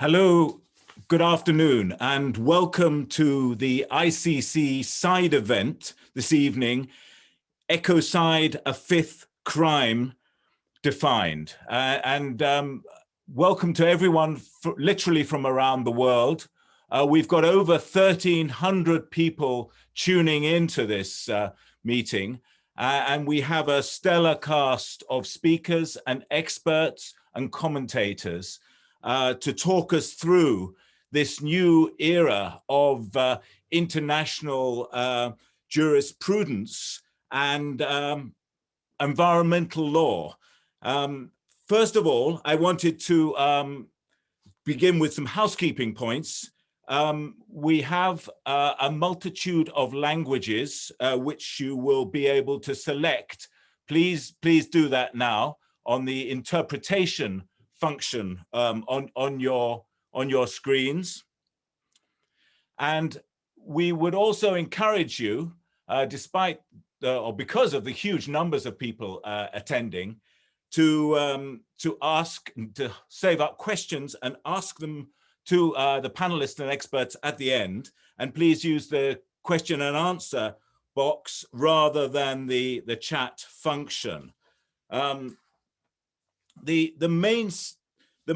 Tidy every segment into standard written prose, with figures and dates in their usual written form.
Hello, good afternoon, and welcome to the ICC side event this evening, Ecocide, a Fifth Crime Defined. Welcome to everyone literally from around the world. We've got over 1,300 people tuning into this meeting, and we have a stellar cast of speakers and experts and commentators to talk us through this new era of international jurisprudence and environmental law. First of all, I wanted to begin with some housekeeping points. We have a multitude of languages which you will be able to select. Please do that now on the interpretation function on your screens. And we would also encourage you, despite or because of the huge numbers of people attending, to save up questions and ask them to the panelists and experts at the end. And please use the question and answer box rather than the chat function. The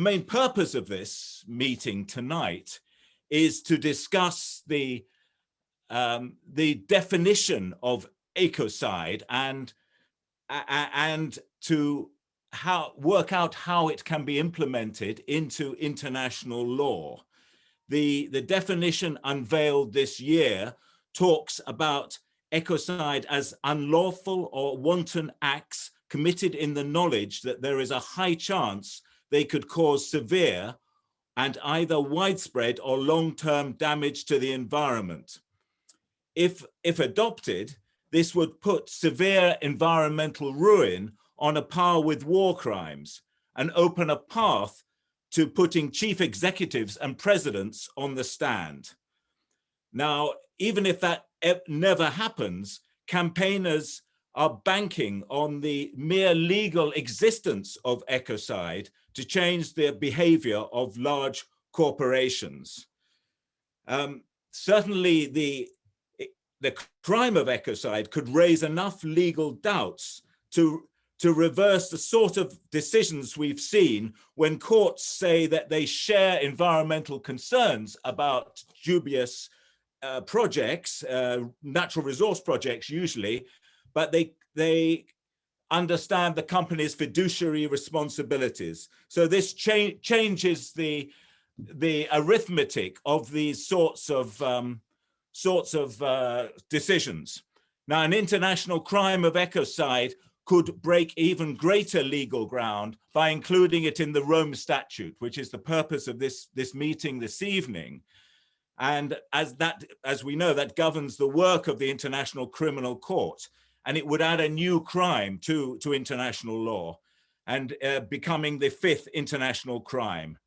main purpose of this meeting tonight is to discuss the definition of ecocide and to work out how it can be implemented into international law. The definition unveiled this year talks about ecocide as unlawful or wanton acts committed in the knowledge that there is a high chance they could cause severe and either widespread or long-term damage to the environment. If adopted, this would put severe environmental ruin on a par with war crimes and open a path to putting chief executives and presidents on the stand. Now, even if that never happens, campaigners are banking on the mere legal existence of ecocide to change the behavior of large corporations. Certainly the crime of ecocide could raise enough legal doubts to reverse the sort of decisions we've seen when courts say that they share environmental concerns about dubious projects, natural resource projects usually, but they understand the company's fiduciary responsibilities. So this changes the arithmetic of these sorts of decisions. Now, an international crime of ecocide could break even greater legal ground by including it in the Rome Statute, which is the purpose of this meeting this evening. And as we know, that governs the work of the International Criminal Court. And it would add a new crime to international law and becoming the fifth international crime.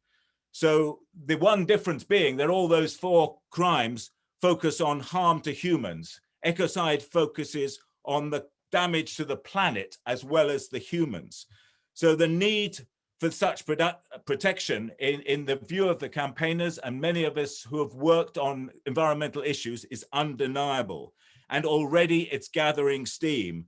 So the one difference being that all those four crimes focus on harm to humans. Ecocide focuses on the damage to the planet as well as the humans. So the need for such protection in the view of the campaigners and many of us who have worked on environmental issues is undeniable. And already it's gathering steam.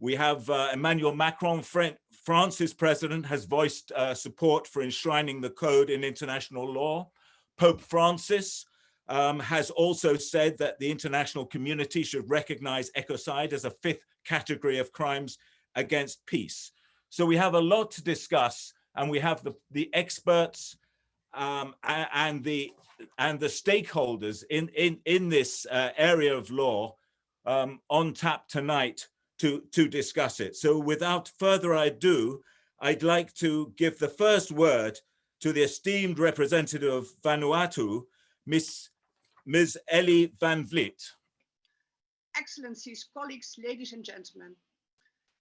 We have Emmanuel Macron, France's president, has voiced support for enshrining the code in international law. Pope Francis has also said that the international community should recognize ecocide as a fifth category of crimes against peace. So we have a lot to discuss, and we have the experts and the stakeholders in this area of law on tap tonight to discuss it. So without further ado, I'd like to give the first word to the esteemed representative of Vanuatu, Ms. Ellie Van Vliet. Excellencies, colleagues, ladies and gentlemen.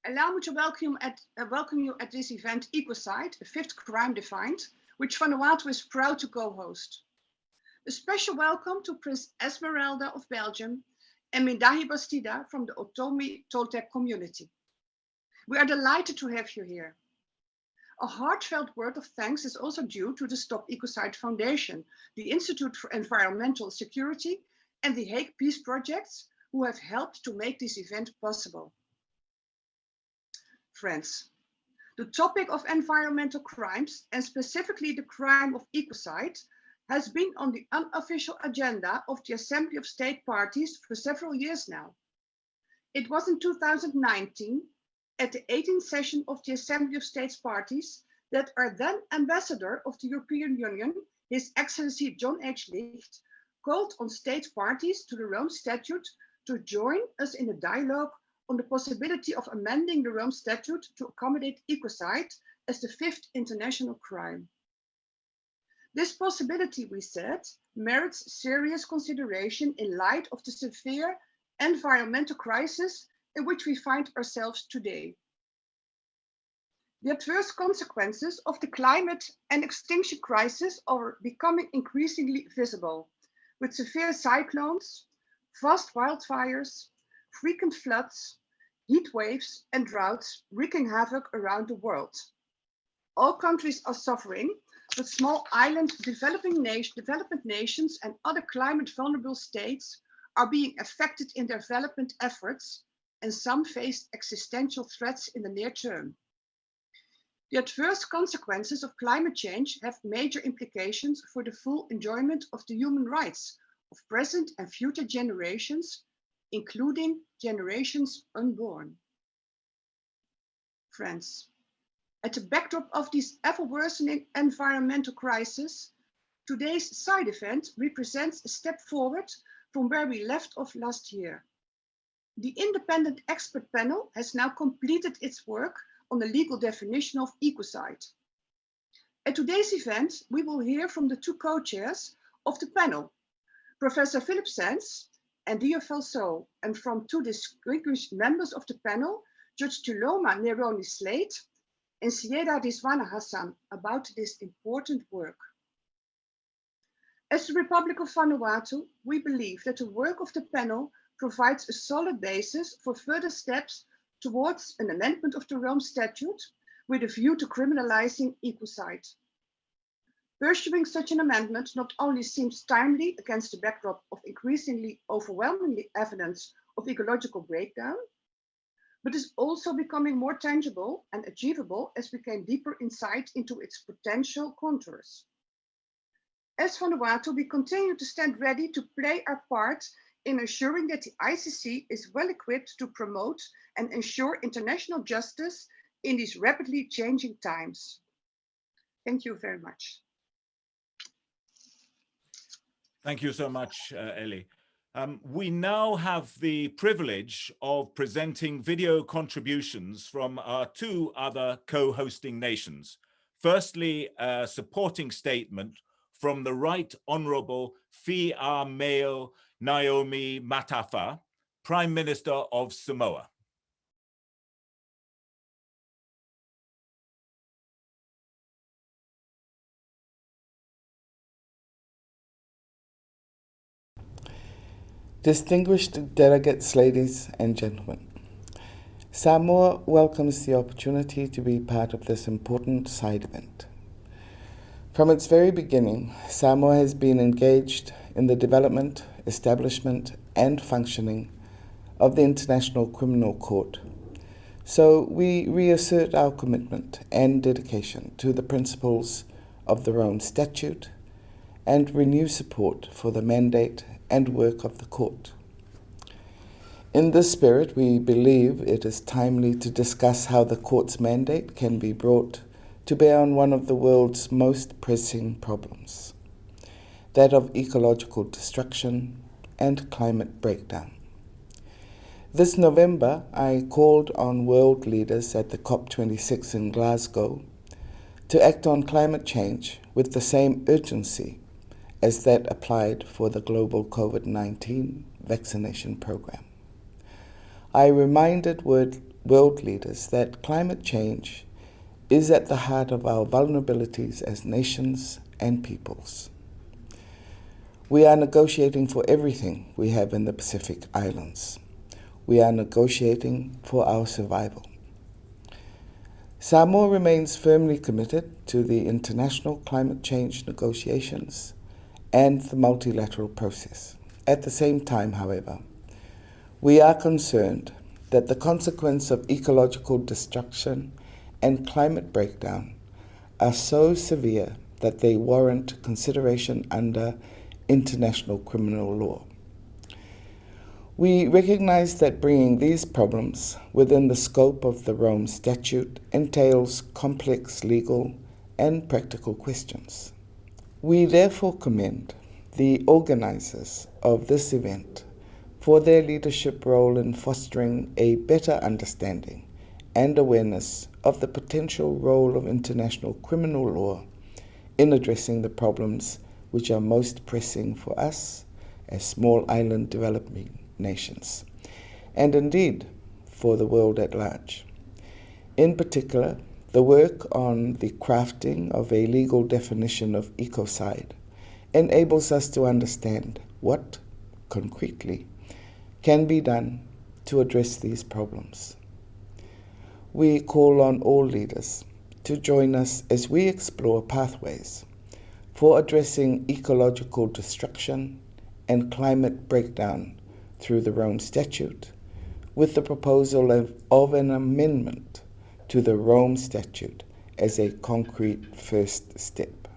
Allow me to welcome you at this event, Ecocide, a fifth crime defined, which Vanuatu is proud to co-host. A special welcome to Prince Esmeralda of Belgium and Mindahi Bastida from the Otomi Toltec community. We are delighted to have you here. A heartfelt word of thanks is also due to the Stop Ecocide Foundation, the Institute for Environmental Security, and the Hague Peace Projects, who have helped to make this event possible. Friends, the topic of environmental crimes, and specifically the crime of ecocide, has been on the unofficial agenda of the Assembly of State Parties for several years now. It was in 2019, at the 18th session of the Assembly of States Parties, that our then Ambassador of the European Union, His Excellency John H. Licht, called on state parties to the Rome Statute to join us in a dialogue on the possibility of amending the Rome Statute to accommodate ecocide as the fifth international crime. This possibility, we said, merits serious consideration in light of the severe environmental crisis in which we find ourselves today. The adverse consequences of the climate and extinction crisis are becoming increasingly visible, with severe cyclones, vast wildfires, frequent floods, heat waves, and droughts wreaking havoc around the world. All countries are suffering, but small island development nations and other climate vulnerable states are being affected in their development efforts, and some face existential threats in the near term. The adverse consequences of climate change have major implications for the full enjoyment of the human rights of present and future generations, including generations unborn. Friends, at the backdrop of this ever-worsening environmental crisis, today's side event represents a step forward from where we left off last year. The independent expert panel has now completed its work on the legal definition of ecocide. At today's event, we will hear from the two co-chairs of the panel, Professor Philippe and Dior, and from two distinguished members of the panel, Judge Tuloma Neroni Slate and Syeda Rizwana Hassan, about this important work. As the Republic of Vanuatu, we believe that the work of the panel provides a solid basis for further steps towards an amendment of the Rome Statute with a view to criminalizing ecocide. Pursuing such an amendment not only seems timely against the backdrop of increasingly overwhelming evidence of ecological breakdown, but is also becoming more tangible and achievable as we gain deeper insight into its potential contours. As Vanuatu, we continue to stand ready to play our part in ensuring that the ICC is well equipped to promote and ensure international justice in these rapidly changing times. Thank you very much. Thank you so much, Ellie. We now have the privilege of presenting video contributions from our two other co-hosting nations. Firstly, a supporting statement from the Right Honourable Fi'ameo Naomi Matafa, Prime Minister of Samoa. Distinguished delegates, ladies and gentlemen, Samoa welcomes the opportunity to be part of this important side event. From its very beginning, Samoa has been engaged in the development, establishment, and functioning of the International Criminal Court. So we reassert our commitment and dedication to the principles of the Rome Statute and renew support for the mandate and work of the court. In this spirit, we believe it is timely to discuss how the court's mandate can be brought to bear on one of the world's most pressing problems, that of ecological destruction and climate breakdown. This November, I called on world leaders at the COP26 in Glasgow to act on climate change with the same urgency as that applied for the global COVID-19 vaccination program. I reminded world leaders that climate change is at the heart of our vulnerabilities as nations and peoples. We are negotiating for everything we have in the Pacific Islands. We are negotiating for our survival. Samoa remains firmly committed to the international climate change negotiations and the multilateral process. At the same time, however, we are concerned that the consequence of ecological destruction and climate breakdown are so severe that they warrant consideration under international criminal law. We recognize that bringing these problems within the scope of the Rome Statute entails complex legal and practical questions. We therefore commend the organizers of this event for their leadership role in fostering a better understanding and awareness of the potential role of international criminal law in addressing the problems which are most pressing for us as small island developing nations, and indeed for the world at large. In particular, the work on the crafting of a legal definition of ecocide enables us to understand what, concretely, can be done to address these problems. We call on all leaders to join us as we explore pathways for addressing ecological destruction and climate breakdown through the Rome Statute, with the proposal of an amendment to the Rome Statute as a concrete first step.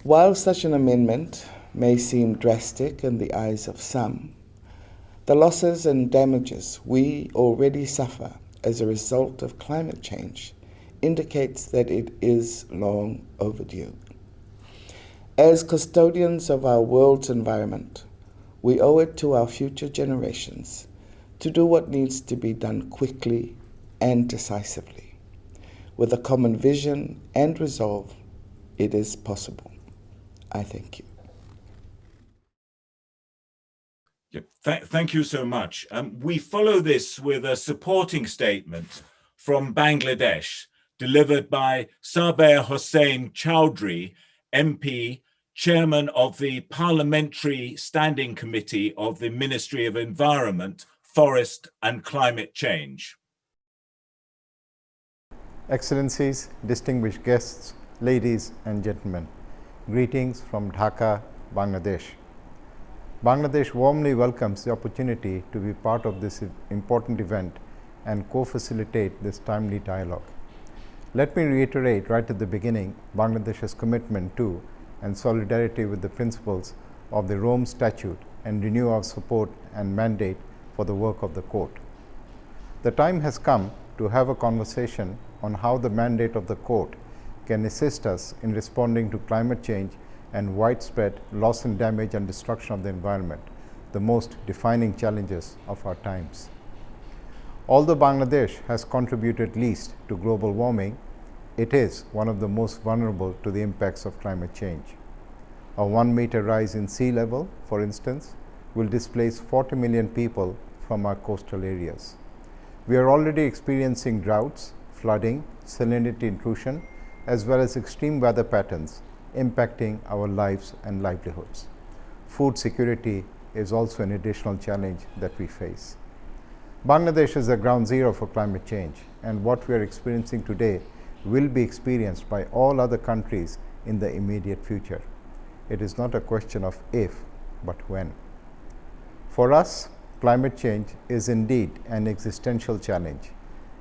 While such an amendment may seem drastic in the eyes of some, the losses and damages we already suffer as a result of climate change indicates that it is long overdue. As custodians of our world's environment, we owe it to our future generations to do what needs to be done quickly and decisively. With a common vision and resolve, it is possible. I thank you. Thank you so much. We follow this with a supporting statement from Bangladesh, delivered by Saber Hossain Chowdhury, MP, Chairman of the Parliamentary Standing Committee of the Ministry of Environment, Forest and Climate Change. Excellencies, distinguished guests, ladies and gentlemen, greetings from Dhaka, Bangladesh. Bangladesh warmly welcomes the opportunity to be part of this important event and co-facilitate this timely dialogue. Let me reiterate right at the beginning Bangladesh's commitment to and solidarity with the principles of the Rome Statute and renew our support and mandate for the work of the court. The time has come to have a conversation on how the mandate of the court can assist us in responding to climate change and widespread loss and damage and destruction of the environment, the most defining challenges of our times. Although Bangladesh has contributed least to global warming, it is one of the most vulnerable to the impacts of climate change. A 1 meter rise in sea level, for instance, will displace 40 million people from our coastal areas. We are already experiencing droughts, flooding, salinity intrusion, as well as extreme weather patterns impacting our lives and livelihoods. Food security is also an additional challenge that we face. Bangladesh is the ground zero for climate change, and what we are experiencing today will be experienced by all other countries in the immediate future. It is not a question of if, but when. For us, climate change is indeed an existential challenge,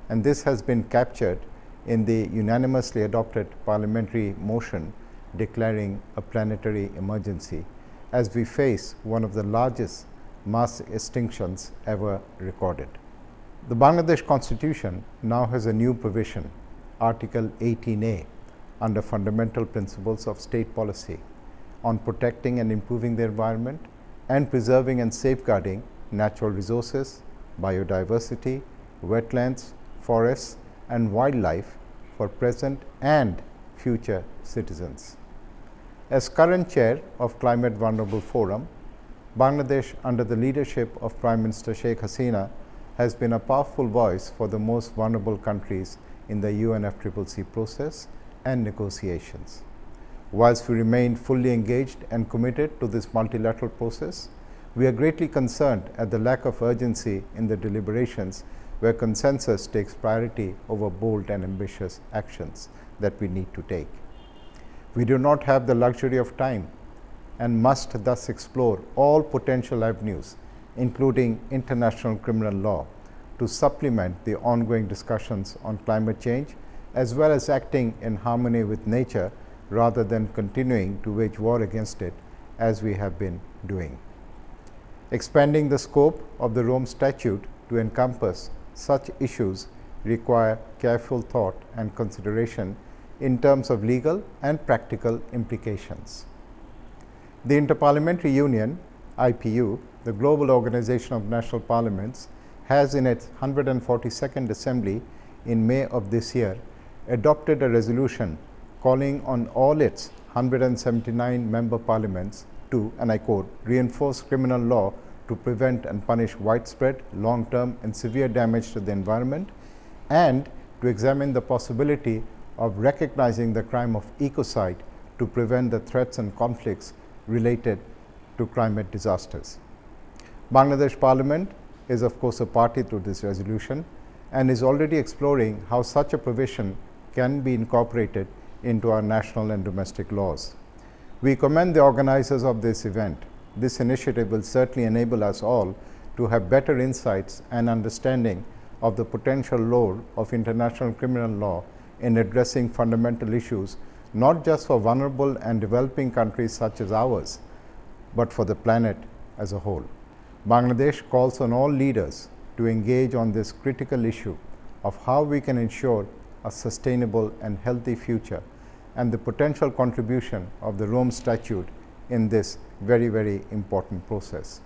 and this has been captured in the unanimously adopted parliamentary motion declaring a planetary emergency as we face one of the largest mass extinctions ever recorded. The Bangladesh Constitution now has a new provision, Article 18A, under Fundamental Principles of State Policy, on protecting and improving the environment and preserving and safeguarding natural resources, biodiversity, wetlands, forests, and wildlife for present and future citizens. As current chair of Climate Vulnerable Forum, Bangladesh, under the leadership of Prime Minister Sheikh Hasina, has been a powerful voice for the most vulnerable countries in the UNFCCC process and negotiations. Whilst we remain fully engaged and committed to this multilateral process, we are greatly concerned at the lack of urgency in the deliberations where consensus takes priority over bold and ambitious actions that we need to take. We do not have the luxury of time and must thus explore all potential avenues, including international criminal law, to supplement the ongoing discussions on climate change, as well as acting in harmony with nature rather than continuing to wage war against it as we have been doing. Expanding the scope of the Rome Statute to encompass such issues require careful thought and consideration in terms of legal and practical implications. The Interparliamentary Union, IPU, the Global Organization of National Parliaments, has in its 142nd Assembly in May of this year adopted a resolution calling on all its 179 member parliaments to, and I quote, reinforce criminal law to prevent and punish widespread, long-term and severe damage to the environment, and to examine the possibility of recognizing the crime of ecocide to prevent the threats and conflicts related to climate disasters. Bangladesh Parliament is of course a party to this resolution and is already exploring how such a provision can be incorporated into our national and domestic laws. We commend the organizers of this event. This initiative will certainly enable us all to have better insights and understanding of the potential role of international criminal law in addressing fundamental issues, not just for vulnerable and developing countries such as ours, but for the planet as a whole. Bangladesh calls on all leaders to engage on this critical issue of how we can ensure a sustainable and healthy future and the potential contribution of the Rome Statute in this very, very important process.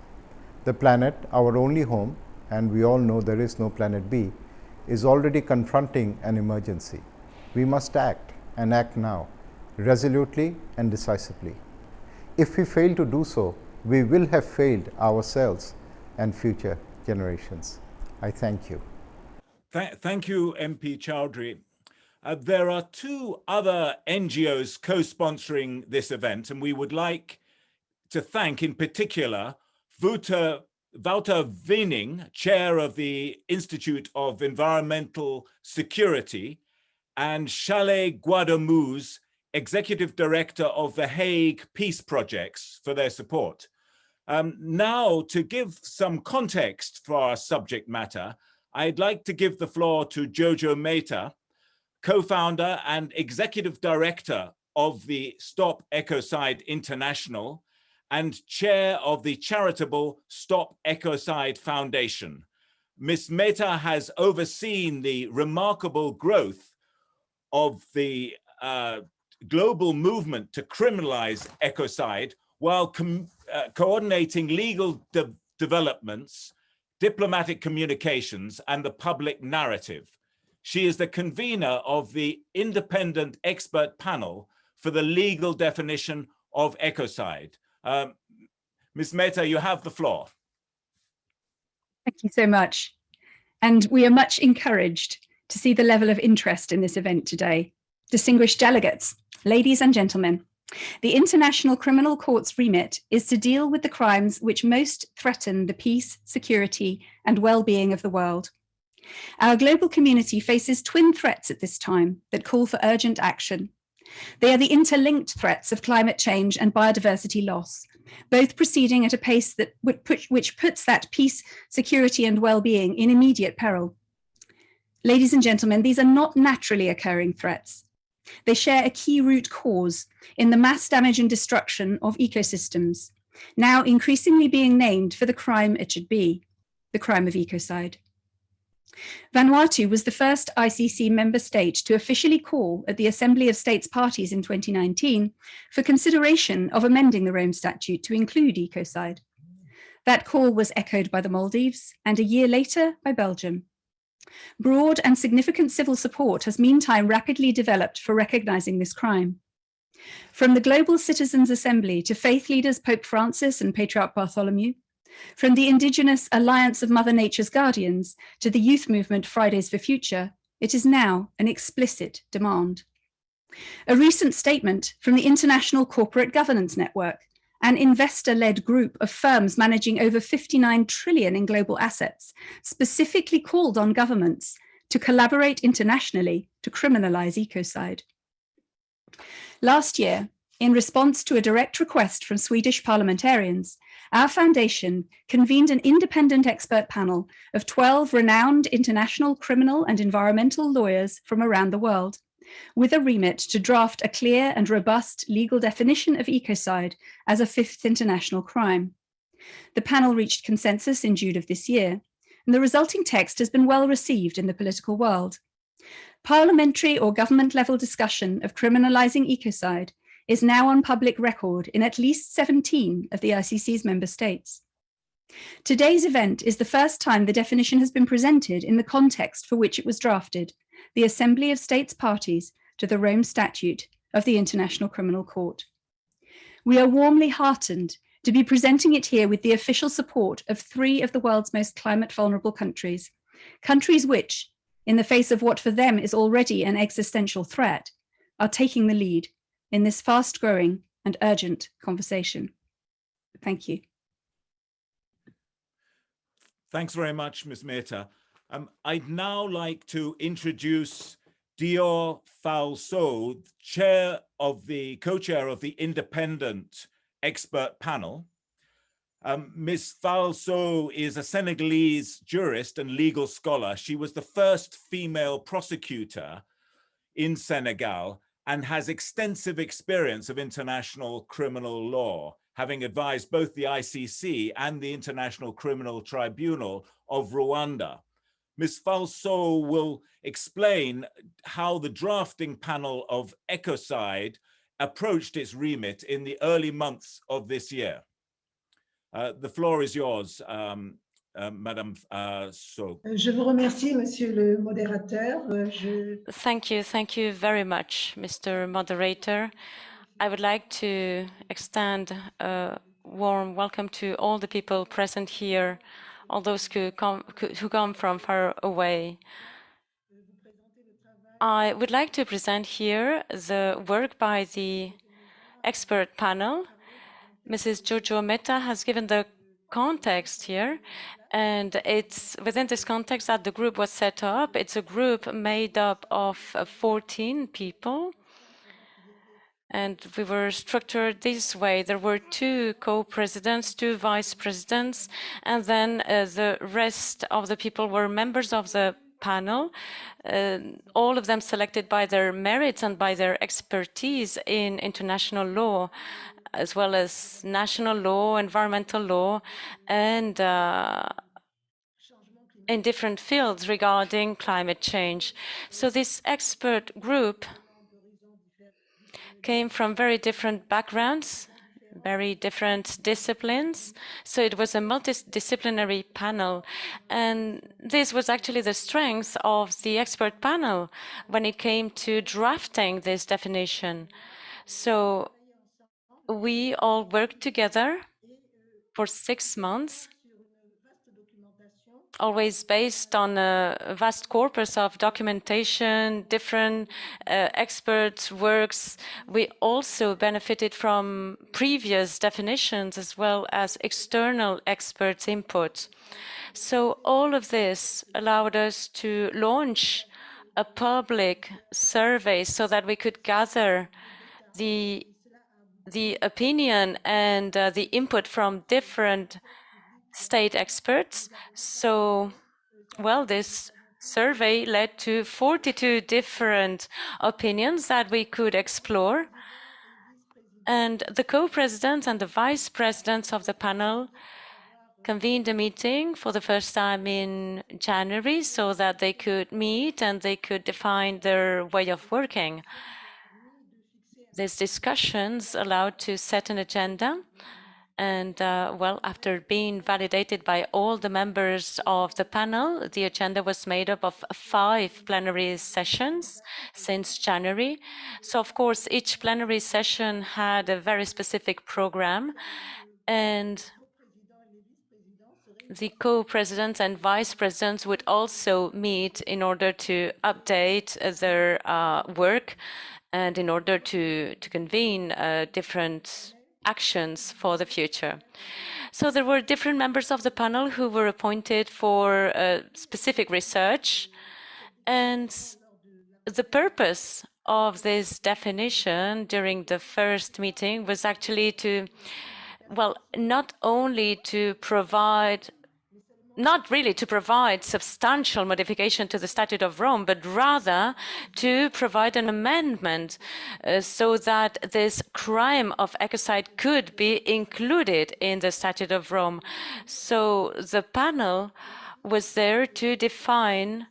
The planet, our only home, and we all know there is no planet B, is already confronting an emergency. We must act, and act now, resolutely and decisively. If we fail to do so, we will have failed ourselves and future generations. I thank you. Thank you, MP Chowdhury. There are two other NGOs co-sponsoring this event, and we would like to thank in particular Wouter Wiening, chair of the Institute of Environmental Security, and Chalet Guadamuz, executive director of the Hague Peace Projects, for their support. Now, to give some context for our subject matter, I'd like to give the floor to Jojo Mehta, co-founder and executive director of the Stop Ecocide International and chair of the charitable Stop Ecocide Foundation. Ms. Mehta has overseen the remarkable growth of the global movement to criminalize ecocide while coordinating legal developments, diplomatic communications, and the public narrative. She is the convener of the independent expert panel for the legal definition of ecocide. Ms. Mehta, you have the floor. Thank you so much. And we are much encouraged to see the level of interest in this event today. Distinguished delegates, ladies and gentlemen, the International Criminal Court's remit is to deal with the crimes which most threaten the peace, security, and well-being of the world. Our global community faces twin threats at this time that call for urgent action. They are the interlinked threats of climate change and biodiversity loss, both proceeding at a pace that which puts that peace, security, and well-being in immediate peril. Ladies and gentlemen, these are not naturally occurring threats. They share a key root cause in the mass damage and destruction of ecosystems, now increasingly being named for the crime it should be, the crime of ecocide. Vanuatu was the first ICC member state to officially call at the Assembly of States Parties in 2019 for consideration of amending the Rome Statute to include ecocide. That call was echoed by the Maldives and a year later by Belgium. Broad and significant civil support has meantime rapidly developed for recognizing this crime. From the Global Citizens Assembly to faith leaders Pope Francis and Patriarch Bartholomew, from the Indigenous Alliance of Mother Nature's Guardians to the youth movement Fridays for Future, it is now an explicit demand. A recent statement from the International Corporate Governance Network, an investor-led group of firms managing over 59 trillion in global assets, specifically called on governments to collaborate internationally to criminalize ecocide. Last year, in response to a direct request from Swedish parliamentarians, our foundation convened an independent expert panel of 12 renowned international criminal and environmental lawyers from around the world, with a remit to draft a clear and robust legal definition of ecocide as a fifth international crime. The panel reached consensus in June of this year, and the resulting text has been well received in the political world. Parliamentary or government-level discussion of criminalizing ecocide is now on public record in at least 17 of the ICC's member states. Today's event is the first time the definition has been presented in the context for which it was drafted, the Assembly of States Parties to the Rome Statute of the International Criminal Court. We are warmly heartened to be presenting it here with the official support of 3 of the world's most climate vulnerable countries, countries which, in the face of what for them is already an existential threat, are taking the lead in this fast-growing and urgent conversation. Thank you. Thanks very much, Ms. Mehta. I'd now like to introduce Dior Falso, co-chair of the independent expert panel. Ms. Falso is a Senegalese jurist and legal scholar. She was the first female prosecutor in Senegal and has extensive experience of international criminal law, having advised both the ICC and the International Criminal Tribunal of Rwanda. Ms. Falso will explain how the drafting panel of Ecocide approached its remit in the early months of this year. The floor is yours, Madame So. Je vous remercie, Monsieur le modérateur. Thank you very much, Mr. Moderator. I would like to extend a warm welcome to all the people present here, all those who come from far away. I would like to present here the work by the expert panel. Mrs. Jojo Mehta has given the context here, and it's within this context that the group was set up. It's a group made up of 14 people, and we were structured this way. There were 2 co-presidents, 2 vice presidents, and then the rest of the people were members of the panel, all of them selected by their merits and by their expertise in international law, as well as national law, environmental law, and in different fields regarding climate change. So this expert group came from very different backgrounds, very different disciplines. So it was a multidisciplinary panel. And this was actually the strength of the expert panel when it came to drafting this definition. So we all worked together for 6 months, always based on a vast corpus of documentation, different experts' works. We also benefited from previous definitions as well as external experts' input. So all of this allowed us to launch a public survey so that we could gather the opinion and the input from different state experts. So, well, this survey led to 42 different opinions that we could explore. And the co-presidents and the vice presidents of the panel convened a meeting for the first time in January so that they could meet and they could define their way of working. These discussions allowed to set an agenda. And well, after being validated by all the members of the panel, the agenda was made up of 5 plenary sessions since January. So of course, each plenary session had a very specific program, and the co-presidents and vice presidents would also meet in order to update their work and in order to convene different actions for the future. So there were different members of the panel who were appointed for specific research, and the purpose of this definition during the first meeting was actually to, well, not only to provide, not really to provide substantial modification to the Statute of Rome, but rather to provide an amendment so that this crime of ecocide could be included in the Statute of Rome. So the panel was there to define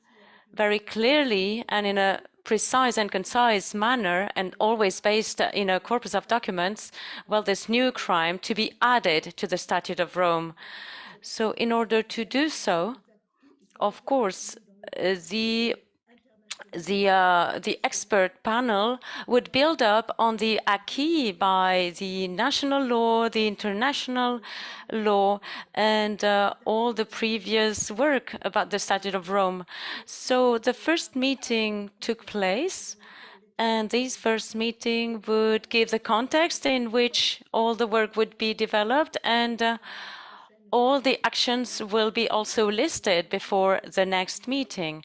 very clearly and in a precise and concise manner, and always based in a corpus of documents, well, this new crime to be added to the Statute of Rome. So in order to do so, of course, the expert panel would build up on the acquis by the national law, the international law, and all the previous work about the Statute of Rome. So the first meeting took place, and this first meeting would give the context in which all the work would be developed, and all the actions will be also listed before the next meeting.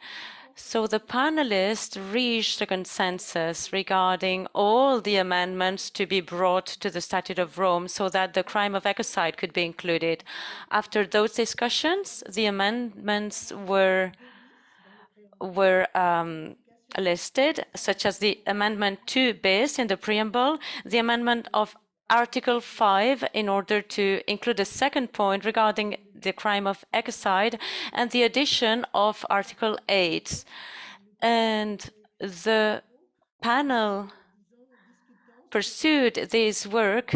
So the panelists reached a consensus regarding all the amendments to be brought to the Statute of Rome so that the crime of ecocide could be included. After those discussions, the amendments were listed, such as the Amendment 2 bis in the preamble, the amendment of Article 5 in order to include a second point regarding the crime of ecocide, and the addition of Article 8. And the panel pursued this work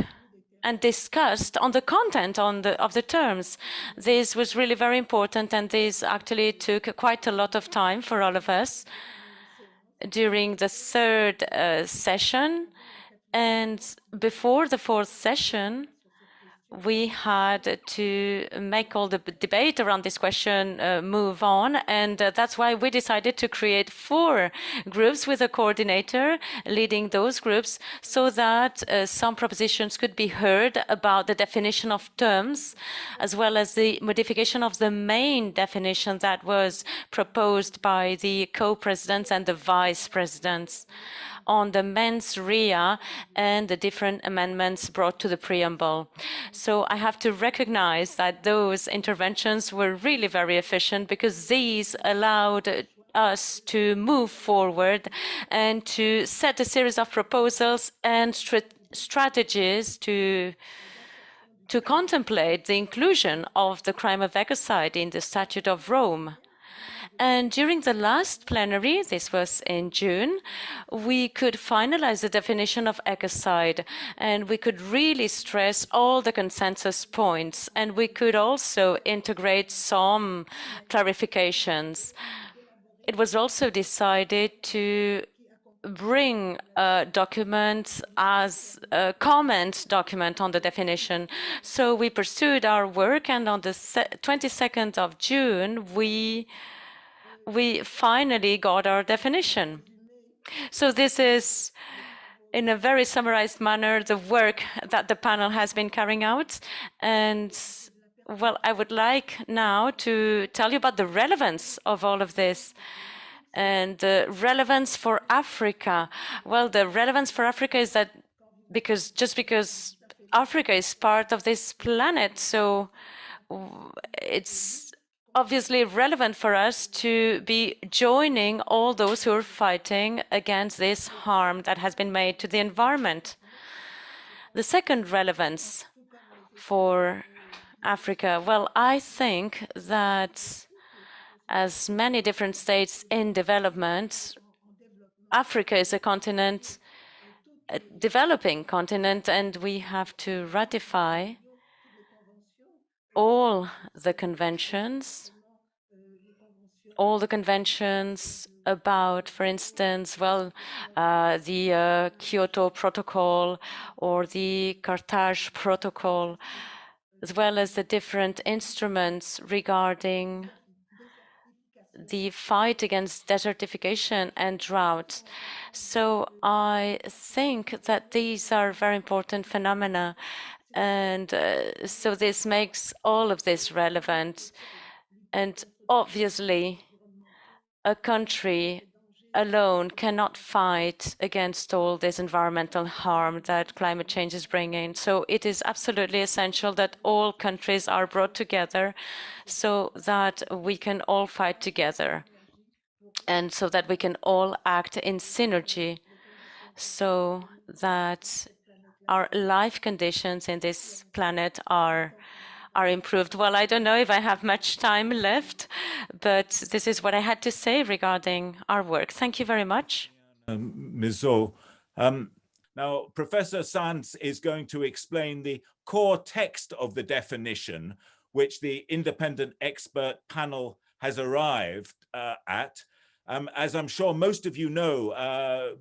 and discussed on the content of the terms. This was really very important, and this actually took quite a lot of time for all of us during the third session. And before the fourth session, we had to make all the debate around this question move on. And that's why we decided to create 4 groups with a coordinator leading those groups so that some propositions could be heard about the definition of terms, as well as the modification of the main definition that was proposed by the co-presidents and the vice presidents on the mens rea and the different amendments brought to the preamble. So I have to recognize that those interventions were really very efficient, because these allowed us to move forward and to set a series of proposals and strategies to contemplate the inclusion of the crime of ecocide in the Statute of Rome. And during the last plenary, this was in June, we could finalize the definition of ecocide, and we could really stress all the consensus points, and we could also integrate some clarifications. It was also decided to bring a document as a comment document on the definition. So we pursued our work, and on the 22nd of June, we finally got our definition. So this is, in a very summarized manner, the work that the panel has been carrying out. And, well, I would like now to tell you about the relevance of all of this. And the relevance for Africa. Well, the relevance for Africa is that because Africa is part of this planet, so it's obviously relevant for us to be joining all those who are fighting against this harm that has been made to the environment. The second relevance for Africa, well, I think that as many different states in development, Africa is a continent, a developing continent, and we have to ratify all the conventions about, for instance, well, the Kyoto Protocol or the Carthage Protocol, as well as the different instruments regarding the fight against desertification and drought. So I think that these are very important phenomena. And so this makes all of this relevant. And obviously, a country alone cannot fight against all this environmental harm that climate change is bringing. So it is absolutely essential that all countries are brought together so that we can all fight together and so that we can all act in synergy so that our life conditions in this planet are improved. Well, I don't know if I have much time left, but this is what I had to say regarding our work. Thank you very much. Ms. Zhou. Now, Professor Sanz is going to explain the core text of the definition, which the independent expert panel has arrived at. As I'm sure most of you know,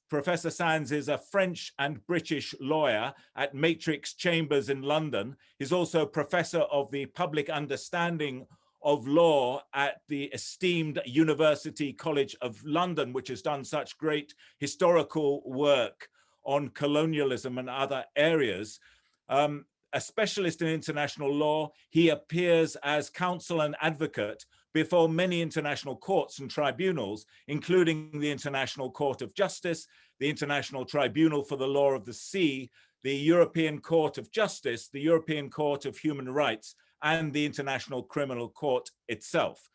Professor Sanz is a French and British lawyer at Matrix Chambers in London. He's also professor of the public understanding of law at the esteemed University College of London, which has done such great historical work on colonialism and other areas. A specialist in international law, he appears as counsel and advocate before many international courts and tribunals, including the International Court of Justice, the International Tribunal for the Law of the Sea, the European Court of Justice, the European Court of Human Rights, and the International Criminal Court itself.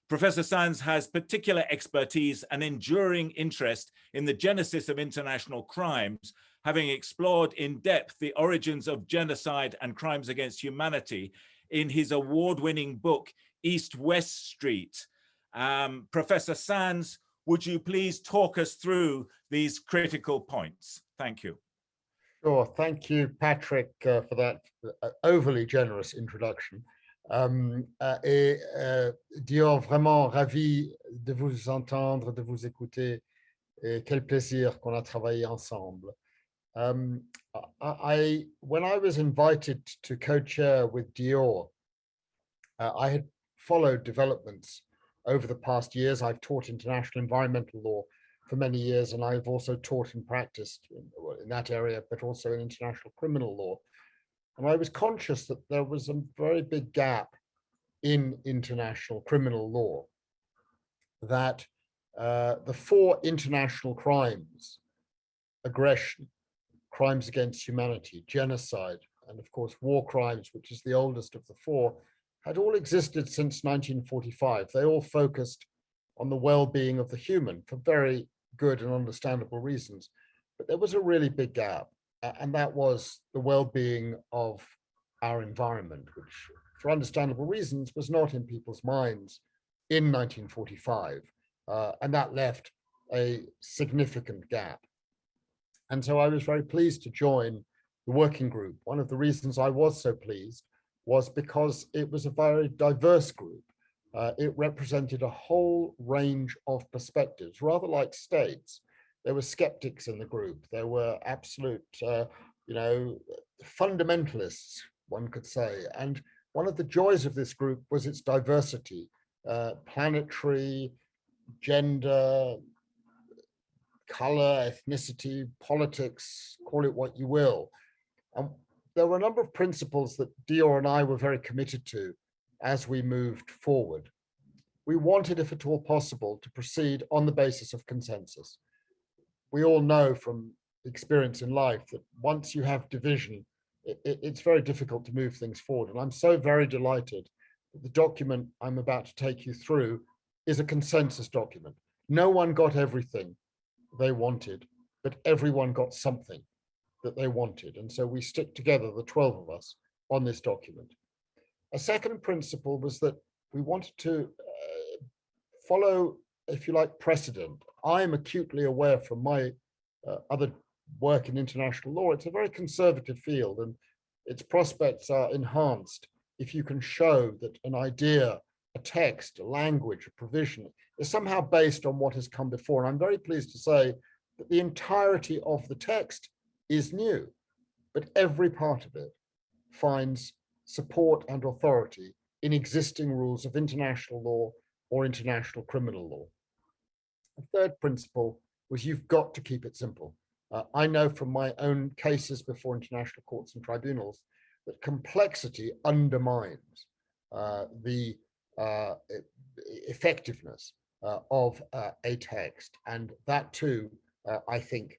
Professor Sanz has particular expertise and enduring interest in the genesis of international crimes, having explored in depth the origins of genocide and crimes against humanity in his award-winning book, East-West Street. Professor Sanz, would you please talk us through these critical points? Thank you. Sure. Thank you, Patrick, for that overly generous introduction. Dior, vraiment ravi de vous entendre, de vous écouter, et quel plaisir qu'on a travaillé ensemble. When I was invited to co-chair with Dior, I had followed developments over the past years. I've taught international environmental law for many years, and I've also taught and practiced in that area, but also in international criminal law. And I was conscious that there was a very big gap in international criminal law, that the four international crimes, aggression, crimes against humanity, genocide, and of course war crimes, which is the oldest of the four, had all existed since 1945. They all focused on the well-being of the human for very good and understandable reasons. But there was a really big gap, and that was the well-being of our environment, which for understandable reasons was not in people's minds in 1945. And that left a significant gap. And so I was very pleased to join the working group. One of the reasons I was so pleased was because it was a very diverse group. It represented a whole range of perspectives, rather like states. There were skeptics in the group. There were absolute, fundamentalists, one could say. And one of the joys of this group was its diversity, planetary, gender, color, ethnicity, politics, call it what you will. There were a number of principles that Dior and I were very committed to as we moved forward. We wanted, if at all possible, to proceed on the basis of consensus. We all know from experience in life that once you have division, it's very difficult to move things forward. And I'm so very delighted that the document I'm about to take you through is a consensus document. No one got everything they wanted, but everyone got something that they wanted. And so we stick together, the 12 of us, on this document. A second principle was that we wanted to follow, if you like, precedent. I'm acutely aware from my other work in international law, it's a very conservative field, and its prospects are enhanced if you can show that an idea, a text, a language, a provision is somehow based on what has come before. And I'm very pleased to say that the entirety of the text is new, but every part of it finds support and authority in existing rules of international law or international criminal law. The third principle was you've got to keep it simple. I know from my own cases before international courts and tribunals that complexity undermines the effectiveness of a text, and that too, I think,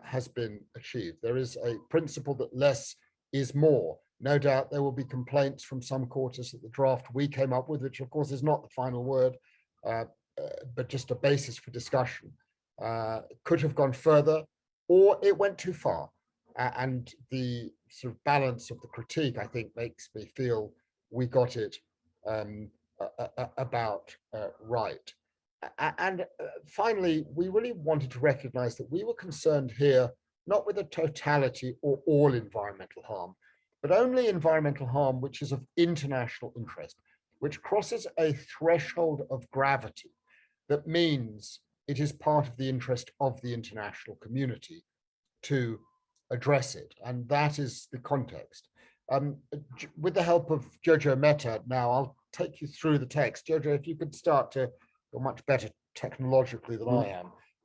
has been achieved. There is a principle that less is more. No doubt there will be complaints from some quarters that the draft we came up with, which of course is not the final word, but just a basis for discussion, could have gone further, or it went too far. And the sort of balance of the critique, I think, makes me feel we got it about right. And finally, we really wanted to recognize that we were concerned here not with a totality or all environmental harm, but only environmental harm which is of international interest, which crosses a threshold of gravity that means it is part of the interest of the international community to address it. And that is the context. With the help of Jojo Mehta, now I'll take you through the text. Jojo, if you could start to, you're much better technologically than I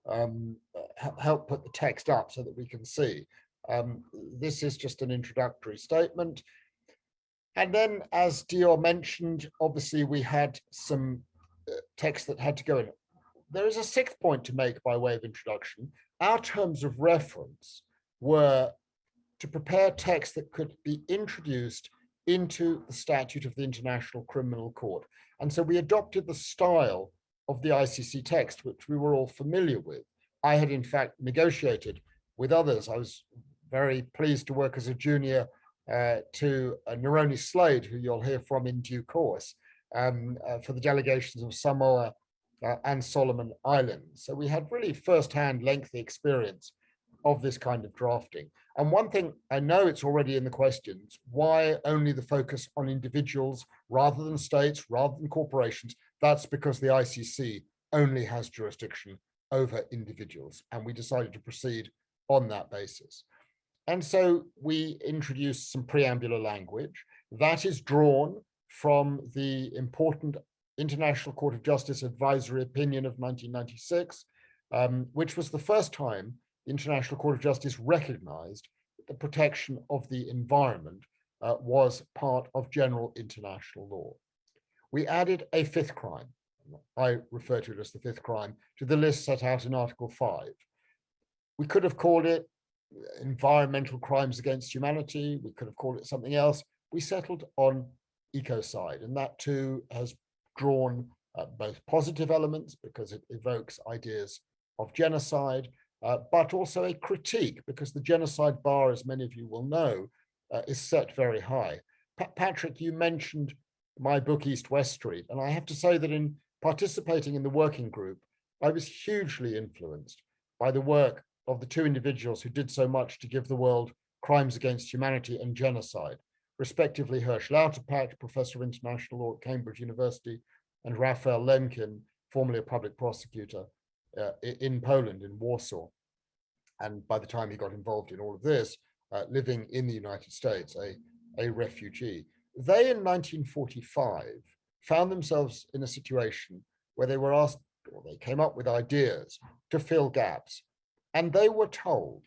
am, help put the text up so that we can see. This is just an introductory statement. And then, as Dior mentioned, obviously we had some text that had to go in. There is a sixth point to make by way of introduction. Our terms of reference were to prepare text that could be introduced into the statute of the International Criminal Court. And so we adopted the style of the ICC text, which we were all familiar with. I had in fact negotiated with others. I was very pleased to work as a junior to Neroni Slade, who you'll hear from in due course, for the delegations of Samoa and Solomon Islands. So we had really first-hand lengthy experience of this kind of drafting. And one thing, I know it's already in the questions, why only the focus on individuals rather than states, rather than corporations? That's because the ICC only has jurisdiction over individuals, and we decided to proceed on that basis. And so we introduced some preambular language that is drawn from the important International Court of Justice advisory opinion of 1996, which was the first time the International Court of Justice recognized that the protection of the environment was part of general international law. We added a fifth crime, I refer to it as the fifth crime, to the list set out in Article 5. We could have called it environmental crimes against humanity. We could have called it something else. We settled on ecocide, and that too has drawn both positive elements because it evokes ideas of genocide, but also a critique because the genocide bar, as many of you will know, is set very high. Patrick, you mentioned my book East-West Street, and I have to say that in participating in the working group, I was hugely influenced by the work of the two individuals who did so much to give the world crimes against humanity and genocide, respectively Hirsch Lauterpacht, Professor of International Law at Cambridge University, and Raphael Lemkin, formerly a public prosecutor in Poland, in Warsaw. And by the time he got involved in all of this, living in the United States, a refugee. They, in 1945, found themselves in a situation where they were asked, or they came up with ideas to fill gaps. And they were told,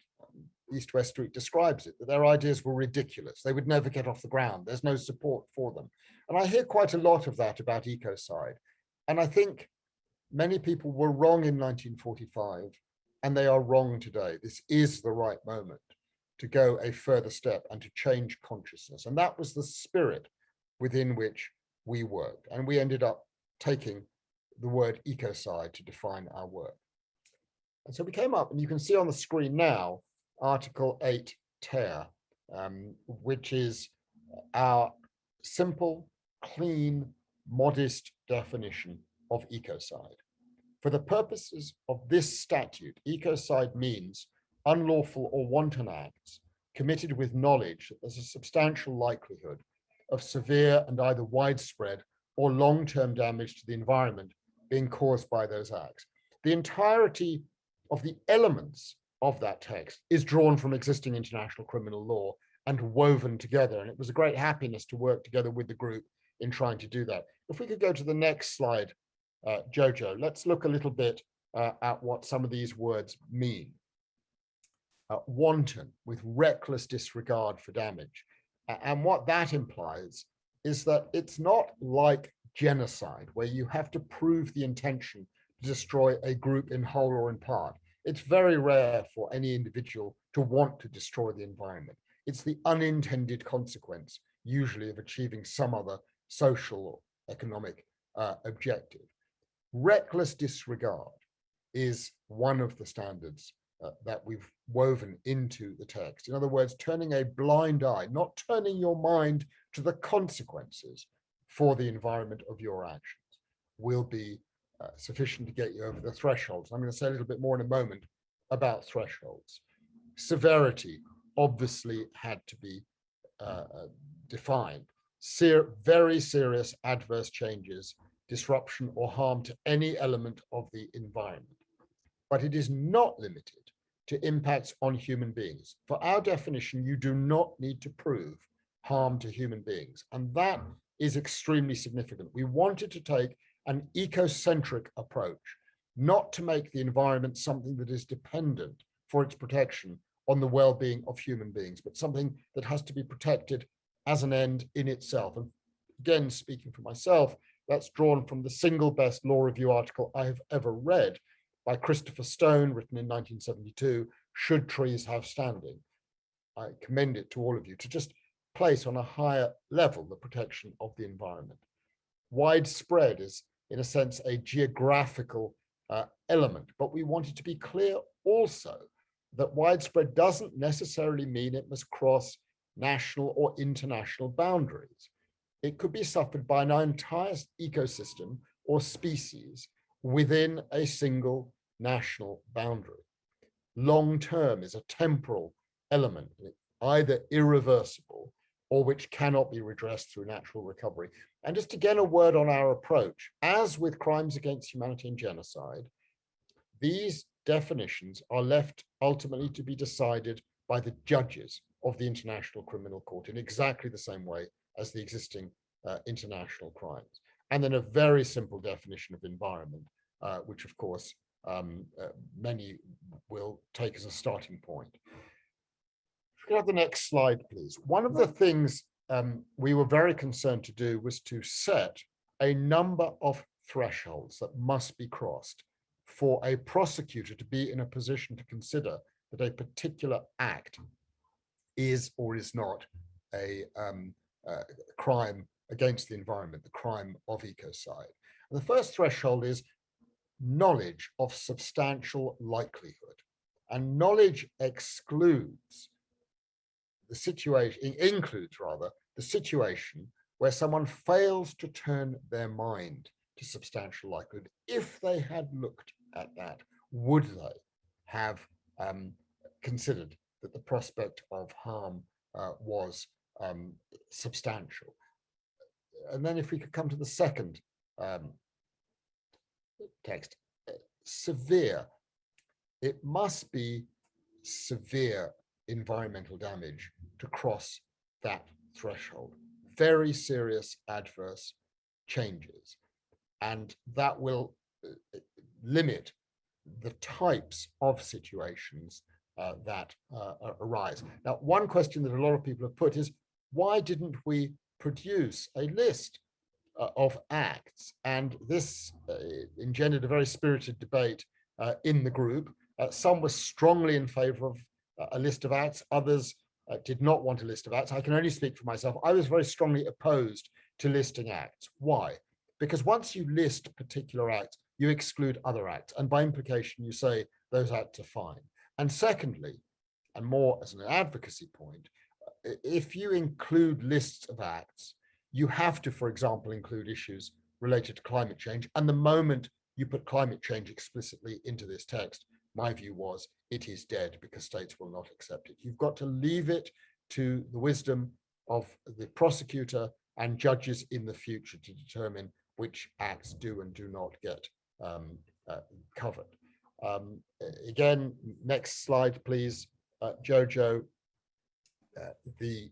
East-West Street describes it, that their ideas were ridiculous. They would never get off the ground. There's no support for them. And I hear quite a lot of that about ecocide. And I think many people were wrong in 1945, and they are wrong today. This is the right moment to go a further step and to change consciousness. And that was the spirit within which we worked. And we ended up taking the word ecocide to define our work. And so we came up, and you can see on the screen now, Article 8 ter, which is our simple, clean, modest definition of ecocide. For the purposes of this statute, ecocide means unlawful or wanton acts committed with knowledge that there's a substantial likelihood of severe and either widespread or long-term damage to the environment being caused by those acts. The entirety of the elements of that text is drawn from existing international criminal law and woven together. And it was a great happiness to work together with the group in trying to do that. If we could go to the next slide, Jojo, let's look a little bit at what some of these words mean. Wanton, with reckless disregard for damage. And what that implies is that it's not like genocide, where you have to prove the intention to destroy a group in whole or in part. It's very rare for any individual to want to destroy the environment. It's the unintended consequence, usually, of achieving some other social or economic objective. Reckless disregard is one of the standards that we've woven into the text. In other words, turning a blind eye, not turning your mind to the consequences for the environment of your actions, will be sufficient to get you over the thresholds. I'm going to say a little bit more in a moment about thresholds. Severity obviously had to be defined. Very serious adverse changes, disruption or harm to any element of the environment. But it is not limited to impacts on human beings. For our definition, you do not need to prove harm to human beings. And that is extremely significant. We wanted to take an ecocentric approach, not to make the environment something that is dependent for its protection on the well-being of human beings, but something that has to be protected as an end in itself. And again, speaking for myself, that's drawn from the single best law review article I have ever read, by Christopher Stone, written in 1972, Should Trees Have Standing? I commend it to all of you to just place on a higher level the protection of the environment. Widespread is, in a sense, a geographical element, but we wanted to be clear also that widespread doesn't necessarily mean it must cross national or international boundaries. It could be suffered by an entire ecosystem or species within a single national boundary. Long-term is a temporal element, either irreversible or which cannot be redressed through natural recovery. And just again, a word on our approach. As with crimes against humanity and genocide, these definitions are left ultimately to be decided by the judges of the International Criminal Court in exactly the same way as the existing international crimes. And then a very simple definition of environment, which of course many will take as a starting point. If we have the next slide, please. One of the things we were very concerned to do was to set a number of thresholds that must be crossed for a prosecutor to be in a position to consider that a particular act is or is not a crime against the environment, the crime of ecocide. And the first threshold is knowledge of substantial likelihood. And knowledge excludes the situation, includes rather, the situation where someone fails to turn their mind to substantial likelihood. If they had looked at that, would they have considered that the prospect of harm was substantial? And then if we could come to the second text, severe. It must be severe environmental damage to cross that threshold. Very serious adverse changes. And that will limit the types of situations that arise. Now, one question that a lot of people have put is, why didn't we produce a list of acts? And this engendered a very spirited debate in the group. Some were strongly in favor of a list of acts, others did not want a list of acts. I can only speak for myself. I was very strongly opposed to listing acts. Why? Because once you list particular acts, you exclude other acts, and by implication you say those acts are fine. And secondly, and more as an advocacy point, if you include lists of acts, you have to, for example, include issues related to climate change. And the moment you put climate change explicitly into this text, my view was it is dead because states will not accept it. You've got to leave it to the wisdom of the prosecutor and judges in the future to determine which acts do and do not get covered. Again, next slide, please, Jojo. The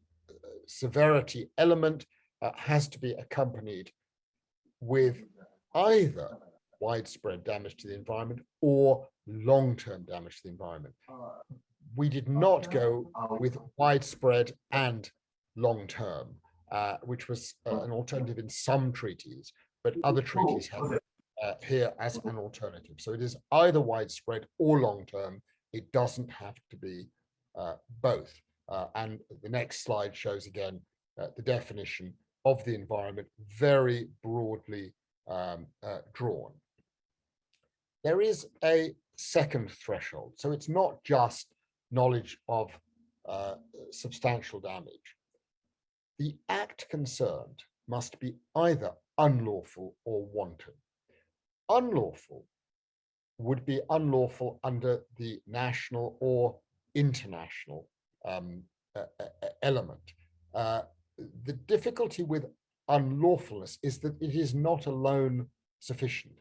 severity element has to be accompanied with either widespread damage to the environment or long-term damage to the environment. We did not go with widespread and long-term, which was an alternative in some treaties, but other treaties have it here as an alternative. So it is either widespread or long-term. It doesn't have to be both. And the next slide shows again the definition of the environment, very broadly drawn. There is a second threshold. So it's not just knowledge of substantial damage. The act concerned must be either unlawful or wanton. Unlawful would be unlawful under the national or international element. The difficulty with unlawfulness is that it is not alone sufficient,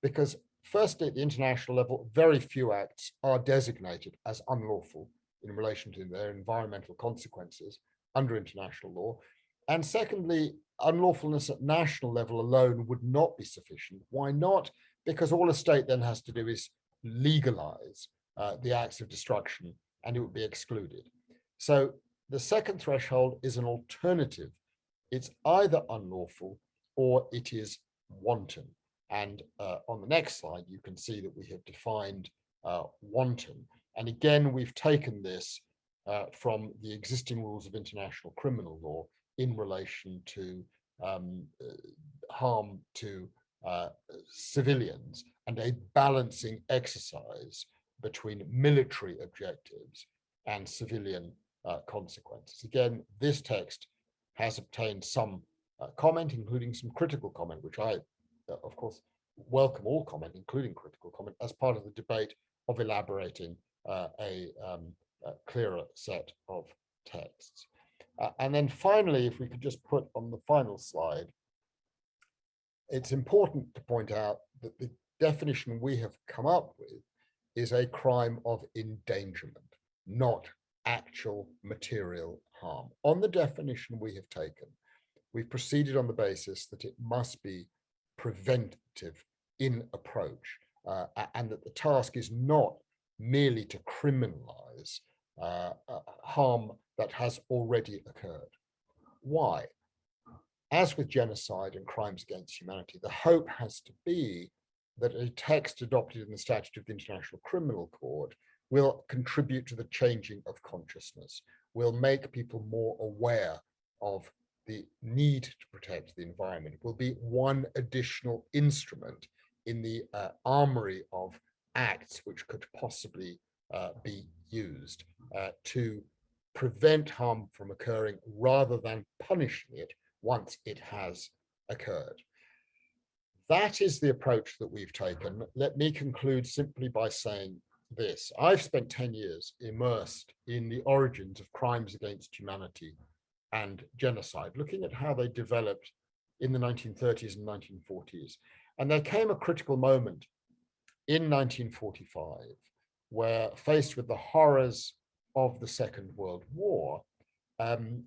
because firstly, at the international level, very few acts are designated as unlawful in relation to their environmental consequences under international law. And secondly, unlawfulness at national level alone would not be sufficient. Why not? Because all a state then has to do is legalize the acts of destruction, and it would be excluded. So the second threshold is an alternative. It's either unlawful or it is wanton. And on the next slide, you can see that we have defined wanton. And again, we've taken this from the existing rules of international criminal law in relation to harm to civilians and a balancing exercise between military objectives and civilian consequences. Again, this text has obtained some comment, including some critical comment, which I, of course, welcome all comment, including critical comment, as part of the debate of elaborating a clearer set of texts. And then finally, if we could just put on the final slide, it's important to point out that the definition we have come up with is a crime of endangerment, not actual material harm. On the definition we have taken, we've proceeded on the basis that it must be preventive in approach, and that the task is not merely to criminalize harm that has already occurred. Why? As with genocide and crimes against humanity, the hope has to be that a text adopted in the statute of the International Criminal Court will contribute to the changing of consciousness, will make people more aware of the need to protect the environment. It will be one additional instrument in the armory of acts which could possibly be used to prevent harm from occurring rather than punishing it once it has occurred. That is the approach that we've taken. Let me conclude simply by saying this. I've spent 10 years immersed in the origins of crimes against humanity and genocide, looking at how they developed in the 1930s and 1940s. And there came a critical moment in 1945 where, faced with the horrors of the Second World War,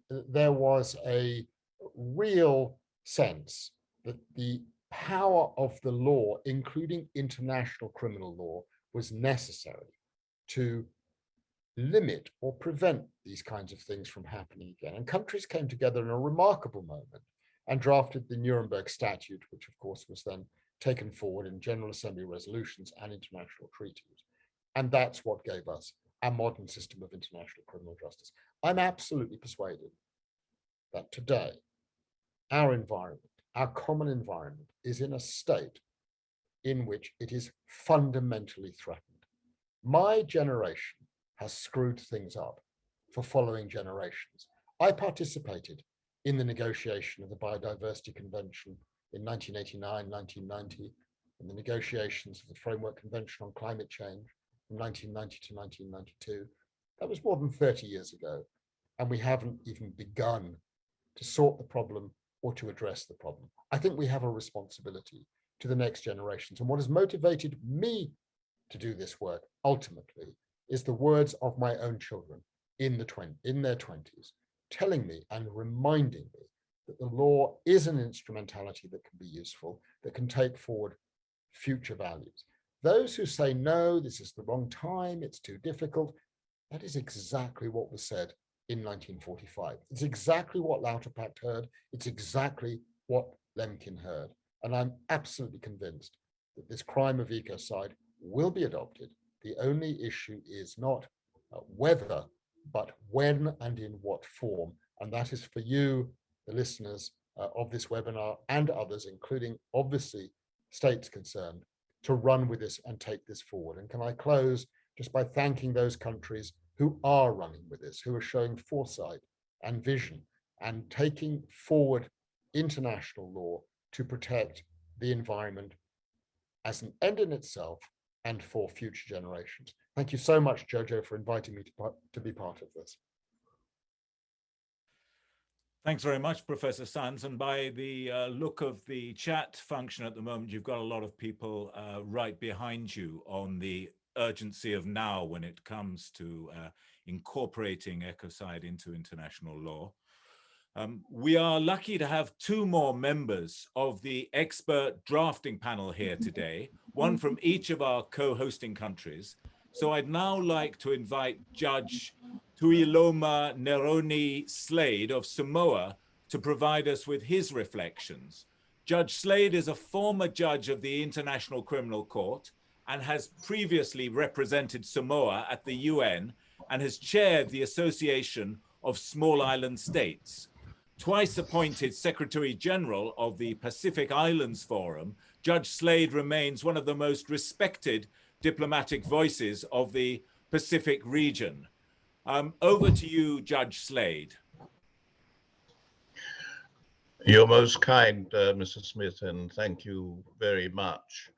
there was a real sense that the power of the law, including international criminal law, was necessary to limit or prevent these kinds of things from happening again. And countries came together in a remarkable moment and drafted the Nuremberg Statute, which of course was then taken forward in General Assembly resolutions and international treaties. And that's what gave us a modern system of international criminal justice. I'm absolutely persuaded that today, our environment, our common environment, is in a state in which it is fundamentally threatened. My generation has screwed things up for following generations. I participated in the negotiation of the Biodiversity Convention in 1989, 1990, and the negotiations of the Framework Convention on Climate Change from 1990 to 1992. That was more than 30 years ago, and we haven't even begun to sort the problem or to address the problem. I think we have a responsibility to the next generations. And what has motivated me to do this work ultimately is the words of my own children in their 20s, telling me and reminding me that the law is an instrumentality that can be useful, that can take forward future values. Those who say, no, this is the wrong time, it's too difficult, that is exactly what was said in 1945. It's exactly what Lauterpacht heard. It's exactly what Lemkin heard. And I'm absolutely convinced that this crime of ecocide will be adopted. The only issue is not whether, but when and in what form. And that is for you, the listeners of this webinar, and others, including obviously states concerned, to run with this and take this forward. And can I close just by thanking those countries who are running with this, who are showing foresight and vision and taking forward international law to protect the environment as an end in itself and for future generations. Thank you so much, Jojo, for inviting me to be part of this. Thanks very much, Professor Sands. And by the look of the chat function at the moment, you've got a lot of people right behind you on the urgency of now when it comes to incorporating ecocide into international law. We are lucky to have two more members of the expert drafting panel here today, one from each of our co-hosting countries. So I'd now like to invite Judge Tuiloma Neroni Slade of Samoa to provide us with his reflections. Judge Slade is a former judge of the International Criminal Court and has previously represented Samoa at the UN and has chaired the Association of Small Island States. Twice appointed Secretary General of the Pacific Islands Forum, Judge Slade remains one of the most respected diplomatic voices of the Pacific region. Over to you, Judge Slade. You're most kind, Mr. Smith, and thank you very much.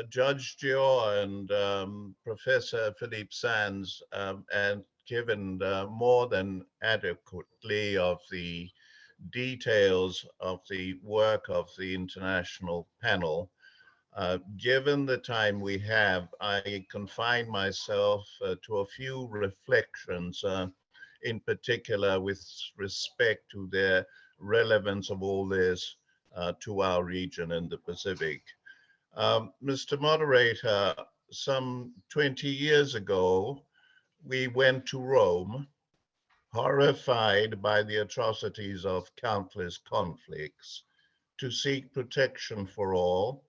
Judge Dior and Professor Philippe Sands and given more than adequately of the details of the work of the international panel. Given the time we have, I confine myself to a few reflections, in particular with respect to the relevance of all this to our region in the Pacific. Mr. Moderator, some 20 years ago, we went to Rome, horrified by the atrocities of countless conflicts, to seek protection for all,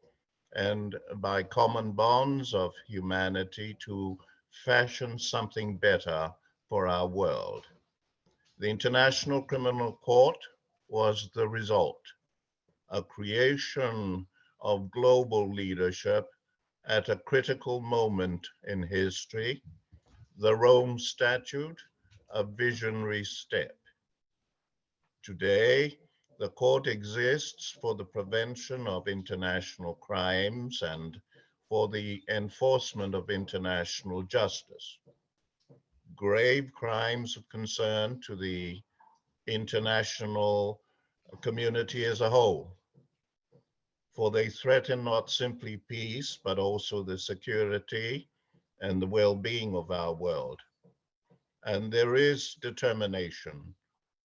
and by common bonds of humanity to fashion something better for our world. The International Criminal Court was the result, a creation of global leadership at a critical moment in history, the Rome Statute, a visionary step. Today, the court exists for the prevention of international crimes and for the enforcement of international justice. Grave crimes of concern to the international community as a whole, for they threaten not simply peace, but also the security and the well-being of our world. And there is determination,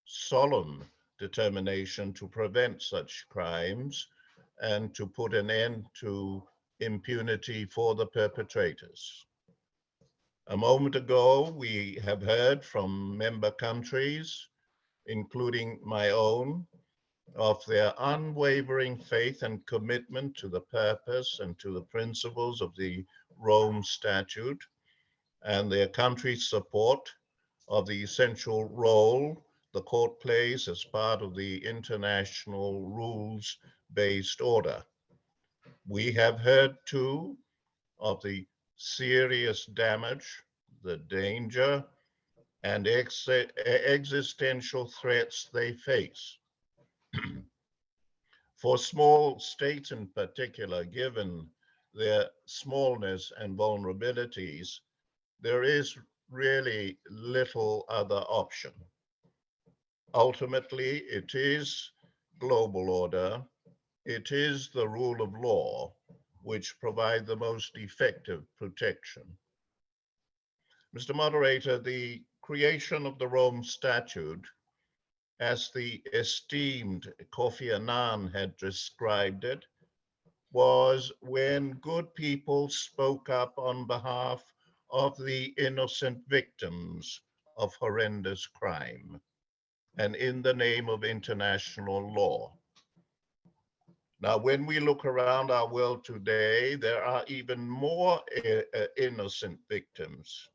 solemn determination to prevent such crimes and to put an end to impunity for the perpetrators. A moment ago, we have heard from member countries, including my own, of their unwavering faith and commitment to the purpose and to the principles of the Rome Statute, and their country's support of the essential role the court plays as part of the international rules-based order. We have heard too of the serious damage, the danger, and existential threats they face. For small states in particular, given their smallness and vulnerabilities, there is really little other option. Ultimately, it is global order, it is the rule of law which provide the most effective protection. Mr. Moderator, the creation of the Rome Statute, as the esteemed Kofi Annan had described it, was when good people spoke up on behalf of the innocent victims of horrendous crime and in the name of international law. Now, when we look around our world today, there are even more innocent victims,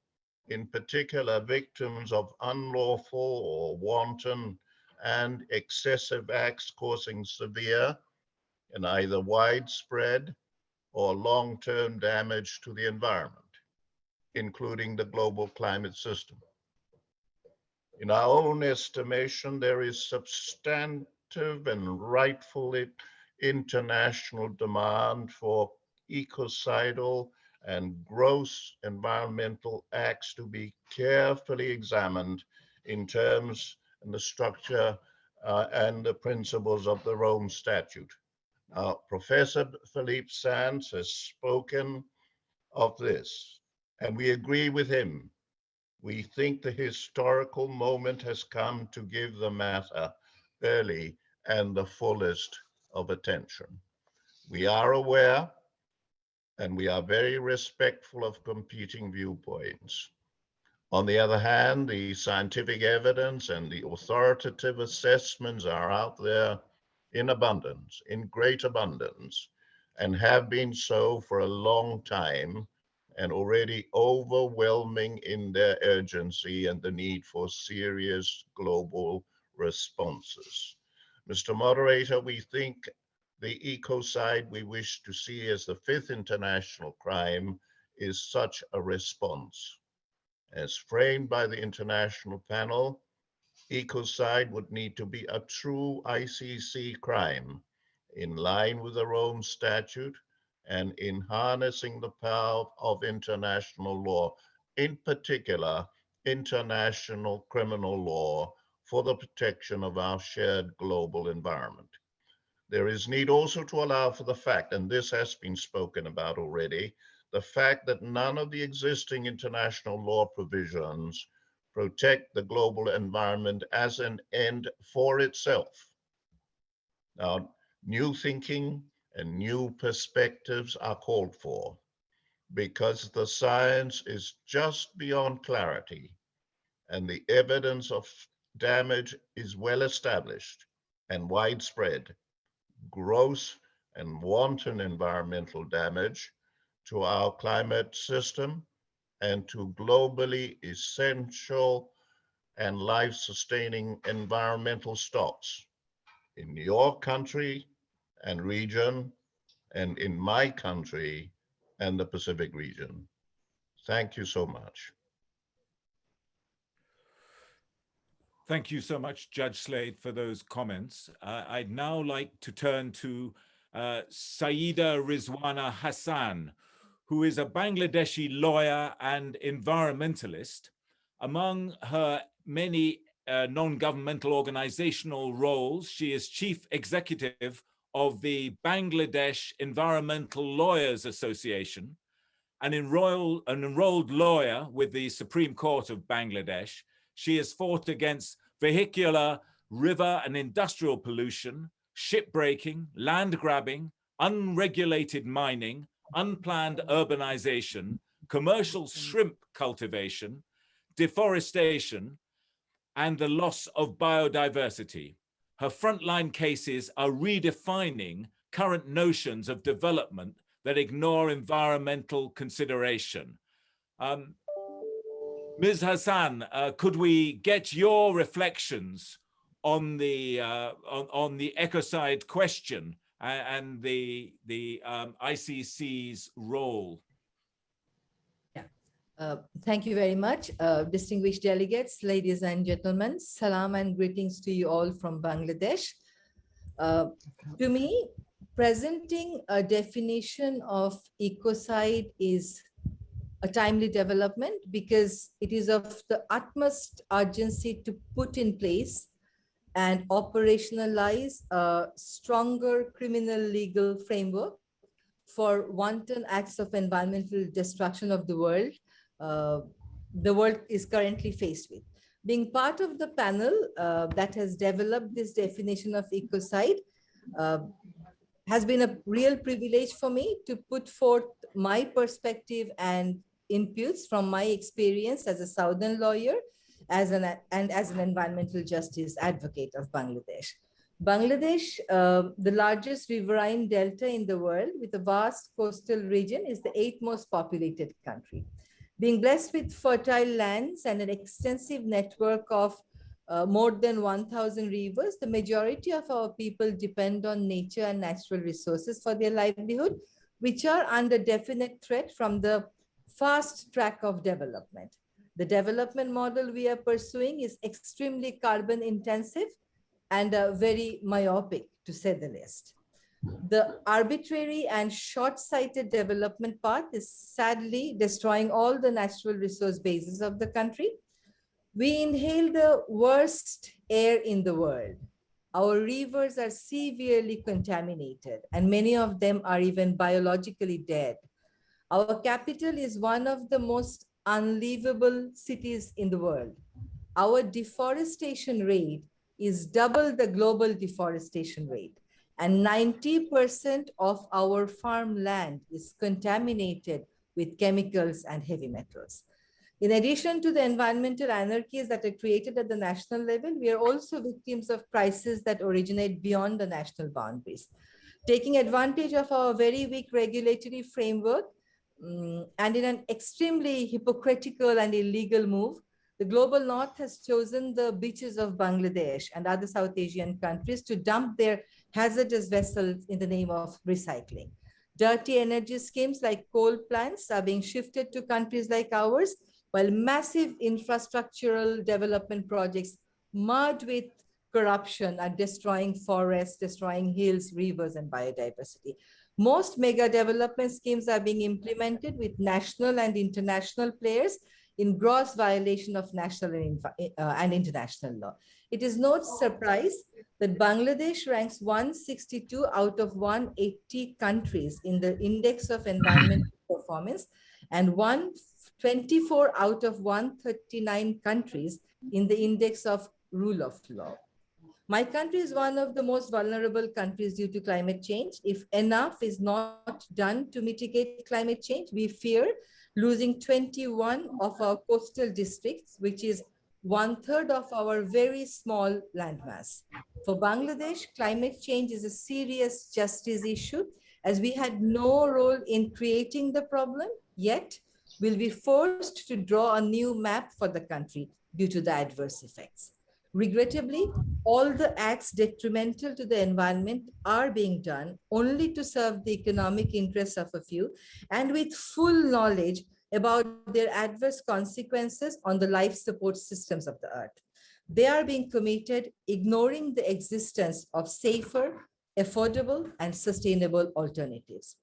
in particular victims of unlawful or wanton and excessive acts causing severe and either widespread or long-term damage to the environment, including the global climate system. In our own estimation, there is substantive and rightfully international demand for ecocidal and gross environmental acts to be carefully examined in terms and the structure and the principles of the Rome Statute. Professor Philippe Sands has spoken of this, and we agree with him. We think the historical moment has come to give the matter early and the fullest of attention. We are aware and we are very respectful of competing viewpoints. On the other hand, the scientific evidence and the authoritative assessments are out there in abundance, in great abundance, and have been so for a long time, and already overwhelming in their urgency and the need for serious global responses. Mr. Moderator, we think the ecocide we wish to see as the 5th international crime is such a response. As framed by the international panel, ecocide would need to be a true ICC crime in line with the Rome Statute and in harnessing the power of international law, in particular, international criminal law for the protection of our shared global environment. There is need also to allow for the fact, and this has been spoken about already, the fact that none of the existing international law provisions protect the global environment as an end for itself. Now, new thinking and new perspectives are called for because the science is just beyond clarity and the evidence of damage is well established and widespread. Gross and wanton environmental damage to our climate system and to globally essential and life-sustaining environmental stocks in your country and region, and in my country and the Pacific region. Thank you so much. Thank you so much, Judge Slade, for those comments. I'd now like to turn to Saida Rizwana Hassan, who is a Bangladeshi lawyer and environmentalist. Among her many non-governmental organizational roles, she is chief executive of the Bangladesh Environmental Lawyers Association, an enrolled lawyer with the Supreme Court of Bangladesh. She has fought against vehicular, river and industrial pollution, shipbreaking, land grabbing, unregulated mining, unplanned urbanization, commercial shrimp cultivation, deforestation, and the loss of biodiversity. Her frontline cases are redefining current notions of development that ignore environmental consideration. Ms. Hassan, could we get your reflections on the ecocide question and the ICC's role? Thank you very much, distinguished delegates, ladies and gentlemen. Salam and greetings to you all from Bangladesh. To me, presenting a definition of ecocide is a timely development because it is of the utmost urgency to put in place and operationalize a stronger criminal legal framework for wanton acts of environmental destruction of the world is currently faced with. Being part of the panel that has developed this definition of ecocide, has been a real privilege for me to put forth my perspective and inputs from my experience as a Southern lawyer as an environmental justice advocate of Bangladesh. Bangladesh, the largest riverine delta in the world with a vast coastal region, is the 8th most populated country. Being blessed with fertile lands and an extensive network of more than 1,000 rivers, the majority of our people depend on nature and natural resources for their livelihood, which are under definite threat from the fast track of development. The development model we are pursuing is extremely carbon intensive and very myopic, to say the least. The arbitrary and short-sighted development path is sadly destroying all the natural resource bases of the country. We inhale the worst air in the world. Our rivers are severely contaminated, and many of them are even biologically dead. Our capital is one of the most unlivable cities in the world. Our deforestation rate is double the global deforestation rate, and 90% of our farmland is contaminated with chemicals and heavy metals. In addition to the environmental anarchies that are created at the national level, we are also victims of crises that originate beyond the national boundaries. Taking advantage of our very weak regulatory framework, and in an extremely hypocritical and illegal move, the global north has chosen the beaches of Bangladesh and other South Asian countries to dump their hazardous vessels in the name of recycling. Dirty energy schemes like coal plants are being shifted to countries like ours, while massive infrastructural development projects marred with corruption are destroying forests, destroying hills, rivers, and biodiversity. Most mega development schemes are being implemented with national and international players in gross violation of national and international law. It is no surprise that Bangladesh ranks 162 out of 180 countries in the Index of Environmental Performance and 124 out of 139 countries in the Index of Rule of Law. My country is one of the most vulnerable countries due to climate change. If enough is not done to mitigate climate change, we fear losing 21 of our coastal districts, which is 1/3 of our very small landmass. For Bangladesh, climate change is a serious justice issue, as we had no role in creating the problem, yet we'll be forced to draw a new map for the country due to the adverse effects. Regrettably, all the acts detrimental to the environment are being done only to serve the economic interests of a few, and with full knowledge about their adverse consequences on the life support systems of the earth. They are being committed, ignoring the existence of safer, affordable, and sustainable alternatives.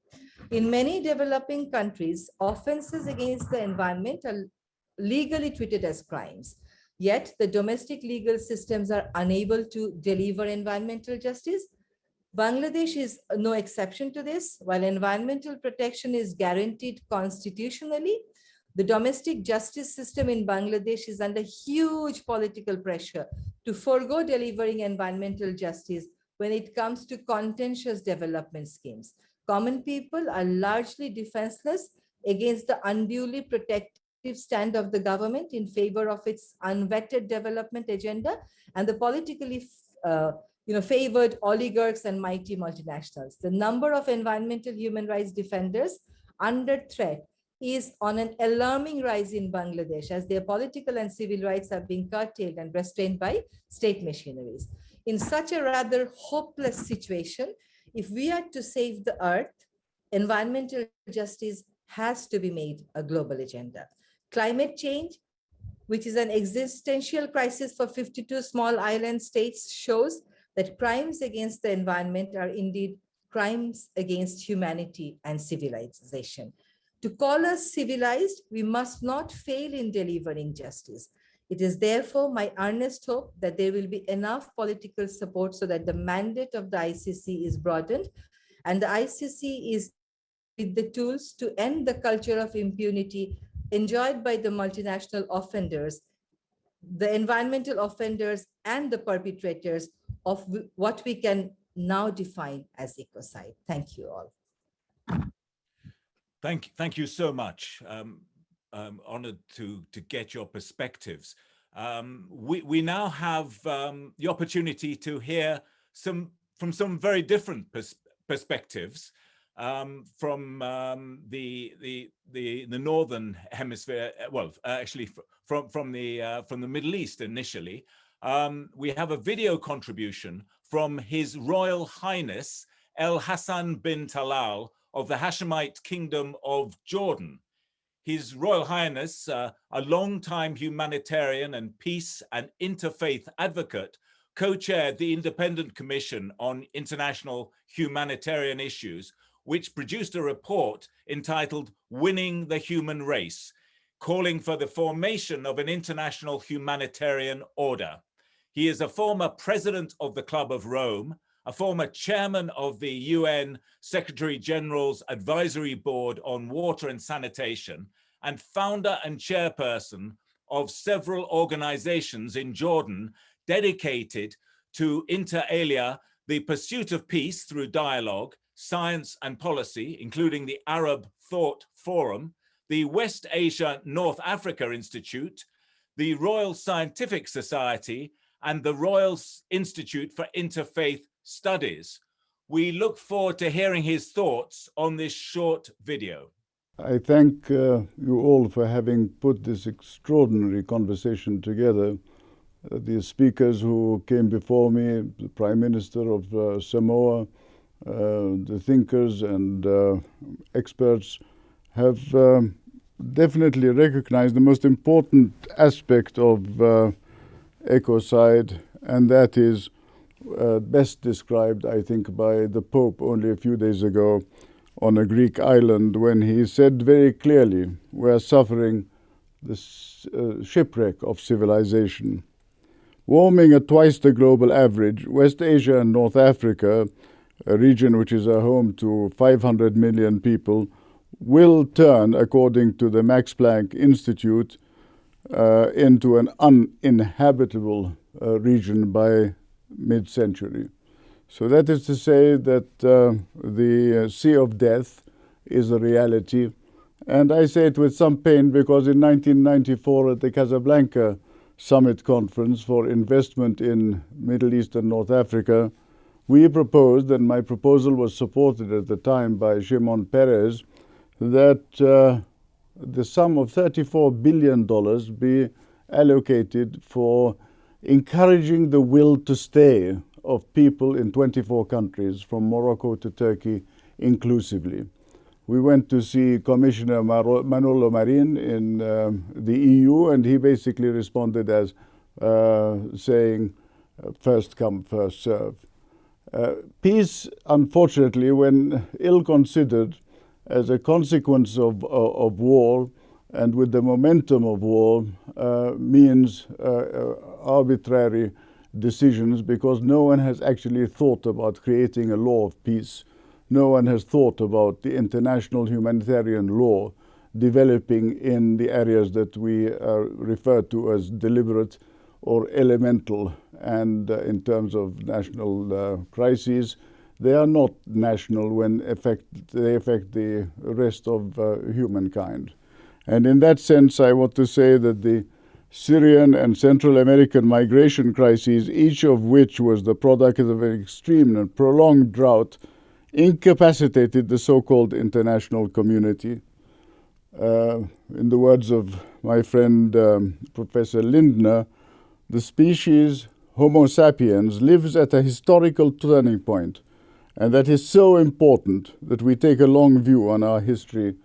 In many developing countries, offenses against the environment are legally treated as crimes. Yet the domestic legal systems are unable to deliver environmental justice. Bangladesh is no exception to this. While environmental protection is guaranteed constitutionally, the domestic justice system in Bangladesh is under huge political pressure to forego delivering environmental justice when it comes to contentious development schemes. Common people are largely defenseless against the unduly protective stand of the government in favor of its unvetted development agenda and the politically favored oligarchs and mighty multinationals. The number of environmental human rights defenders under threat is on an alarming rise in Bangladesh, as their political and civil rights are being curtailed and restrained by state machineries. In such a rather hopeless situation, if we are to save the earth, environmental justice has to be made a global agenda. Climate change, which is an existential crisis for 52 small island states, shows that crimes against the environment are indeed crimes against humanity and civilization. To call us civilized, we must not fail in delivering justice. It is therefore my earnest hope that there will be enough political support so that the mandate of the ICC is broadened and the ICC is with the tools to end the culture of impunity enjoyed by the multinational offenders, the environmental offenders, and the perpetrators of what we can now defined as ecocide. Thank you all. Thank you so much. Honored to get your perspectives. We now have the opportunity to hear from some very different perspectives from the northern hemisphere. Well, actually, from the Middle East initially. We have a video contribution from His Royal Highness El Hassan bin Talal of the Hashemite Kingdom of Jordan. His Royal Highness, a long-time humanitarian and peace and interfaith advocate, co-chaired the Independent Commission on International Humanitarian Issues, which produced a report entitled Winning the Human Race, calling for the formation of an international humanitarian order. He is a former president of the Club of Rome, a former chairman of the UN Secretary General's Advisory Board on Water and Sanitation, and founder and chairperson of several organizations in Jordan dedicated to, inter alia, the pursuit of peace through dialogue, science and policy, including the Arab Thought Forum, the West Asia North Africa Institute, the Royal Scientific Society, and the Royal Institute for Interfaith Studies. We look forward to hearing his thoughts on this short video. I thank you all for having put this extraordinary conversation together. The speakers who came before me, the Prime Minister of Samoa, the thinkers and experts have definitely recognized the most important aspect of ecocide, and that is best described, I think, by the Pope only a few days ago on a Greek island when he said very clearly, we're suffering the shipwreck of civilization. Warming at twice the global average, West Asia and North Africa, a region which is a home to 500 million people, will turn, according to the Max Planck Institute, into an uninhabitable region by mid-century. So that is to say that the Sea of Death is a reality. And I say it with some pain because in 1994 at the Casablanca Summit Conference for Investment in Middle East and North Africa, we proposed, and my proposal was supported at the time by Shimon Peres, that the sum of $34 billion be allocated for encouraging the will to stay of people in 24 countries, from Morocco to Turkey inclusively. We went to see Commissioner Manolo Marin in the EU, and he basically responded as saying, first come, first serve. Peace, unfortunately, when ill-considered as a consequence of war and with the momentum of war, means arbitrary decisions, because no one has actually thought about creating a law of peace. No one has thought about the international humanitarian law developing in the areas that we refer to as deliberate or elemental. And in terms of national crises, they are not national when they affect the rest of humankind. And in that sense, I want to say that the Syrian and Central American migration crises, each of which was the product of an extreme and prolonged drought, incapacitated the so-called international community. In the words of my friend Professor Lindner, the species Homo sapiens lives at a historical turning point, and that is so important that we take a long view on our history,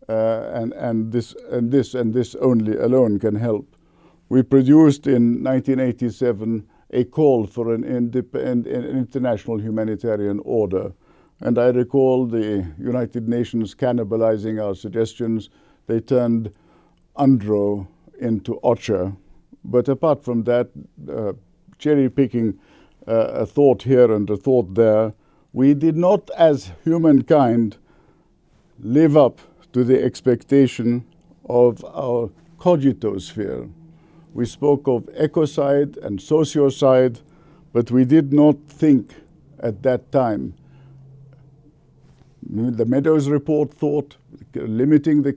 and this only alone can help. We produced in 1987 a call for an international humanitarian order. And I recall the United Nations cannibalizing our suggestions. They turned UNDRO into OCHA. But apart from that, cherry-picking a thought here and a thought there, we did not, as humankind, live up to the expectation of our cogitosphere. We spoke of ecocide and sociocide, but we did not think at that time. The Meadows report thought limiting the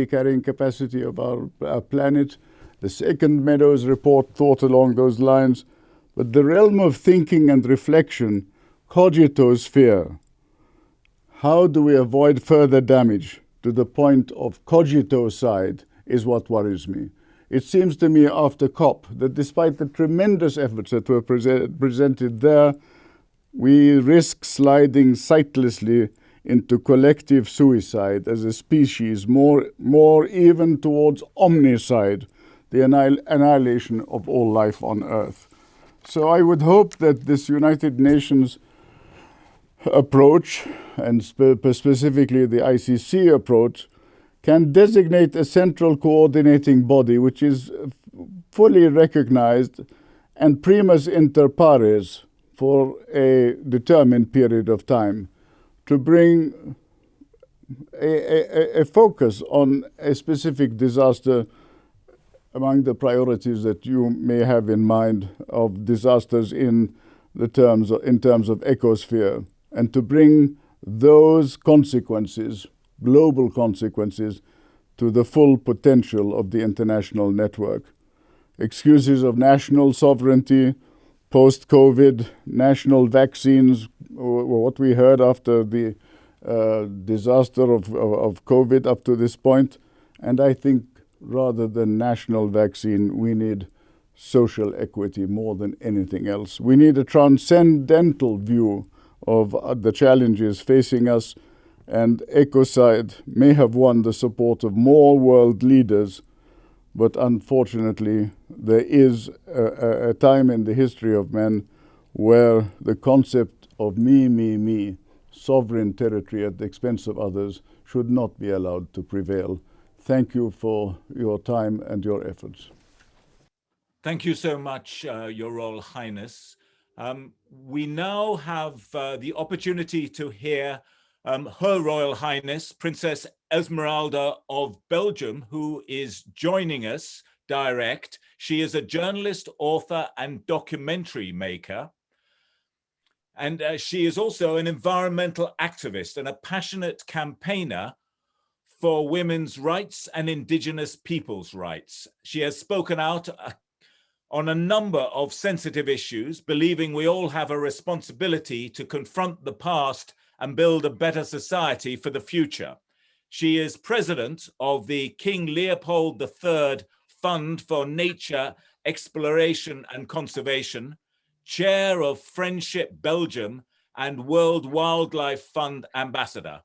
carrying capacity of our planet. The second Meadows report thought along those lines. But the realm of thinking and reflection, cogito sphere, how do we avoid further damage to the point of cogitocide is what worries me. It seems to me after COP that despite the tremendous efforts that were presented there, we risk sliding sightlessly into collective suicide as a species, more even towards omnicide, the annihilation of all life on Earth. So I would hope that this United Nations approach, and specifically the ICC approach, can designate a central coordinating body which is fully recognized and primus inter pares for a determined period of time, to bring a focus on a specific disaster among the priorities that you may have in mind of disasters in terms of ecosphere, and to bring those consequences, global consequences, to the full potential of the international network. Excuses of national sovereignty, post-COVID, national vaccines, what we heard after the disaster of COVID up to this point. And I think rather than national vaccine, we need social equity more than anything else. We need a transcendental view of the challenges facing us, and ecocide may have won the support of more world leaders, but unfortunately there is a time in the history of man where the concept of me, sovereign territory at the expense of others, should not be allowed to prevail. Thank you for your time and your efforts. Thank you so much, Your Royal Highness. We now have the opportunity to hear Her Royal Highness, Princess Esmeralda of Belgium, who is joining us direct. She is a journalist, author, and documentary maker. And she is also an environmental activist and a passionate campaigner for women's rights and Indigenous people's rights. She has spoken out on a number of sensitive issues, believing we all have a responsibility to confront the past and build a better society for the future. She is president of the King Leopold III Fund for Nature, Exploration and Conservation, chair of Friendship Belgium, and World Wildlife Fund ambassador.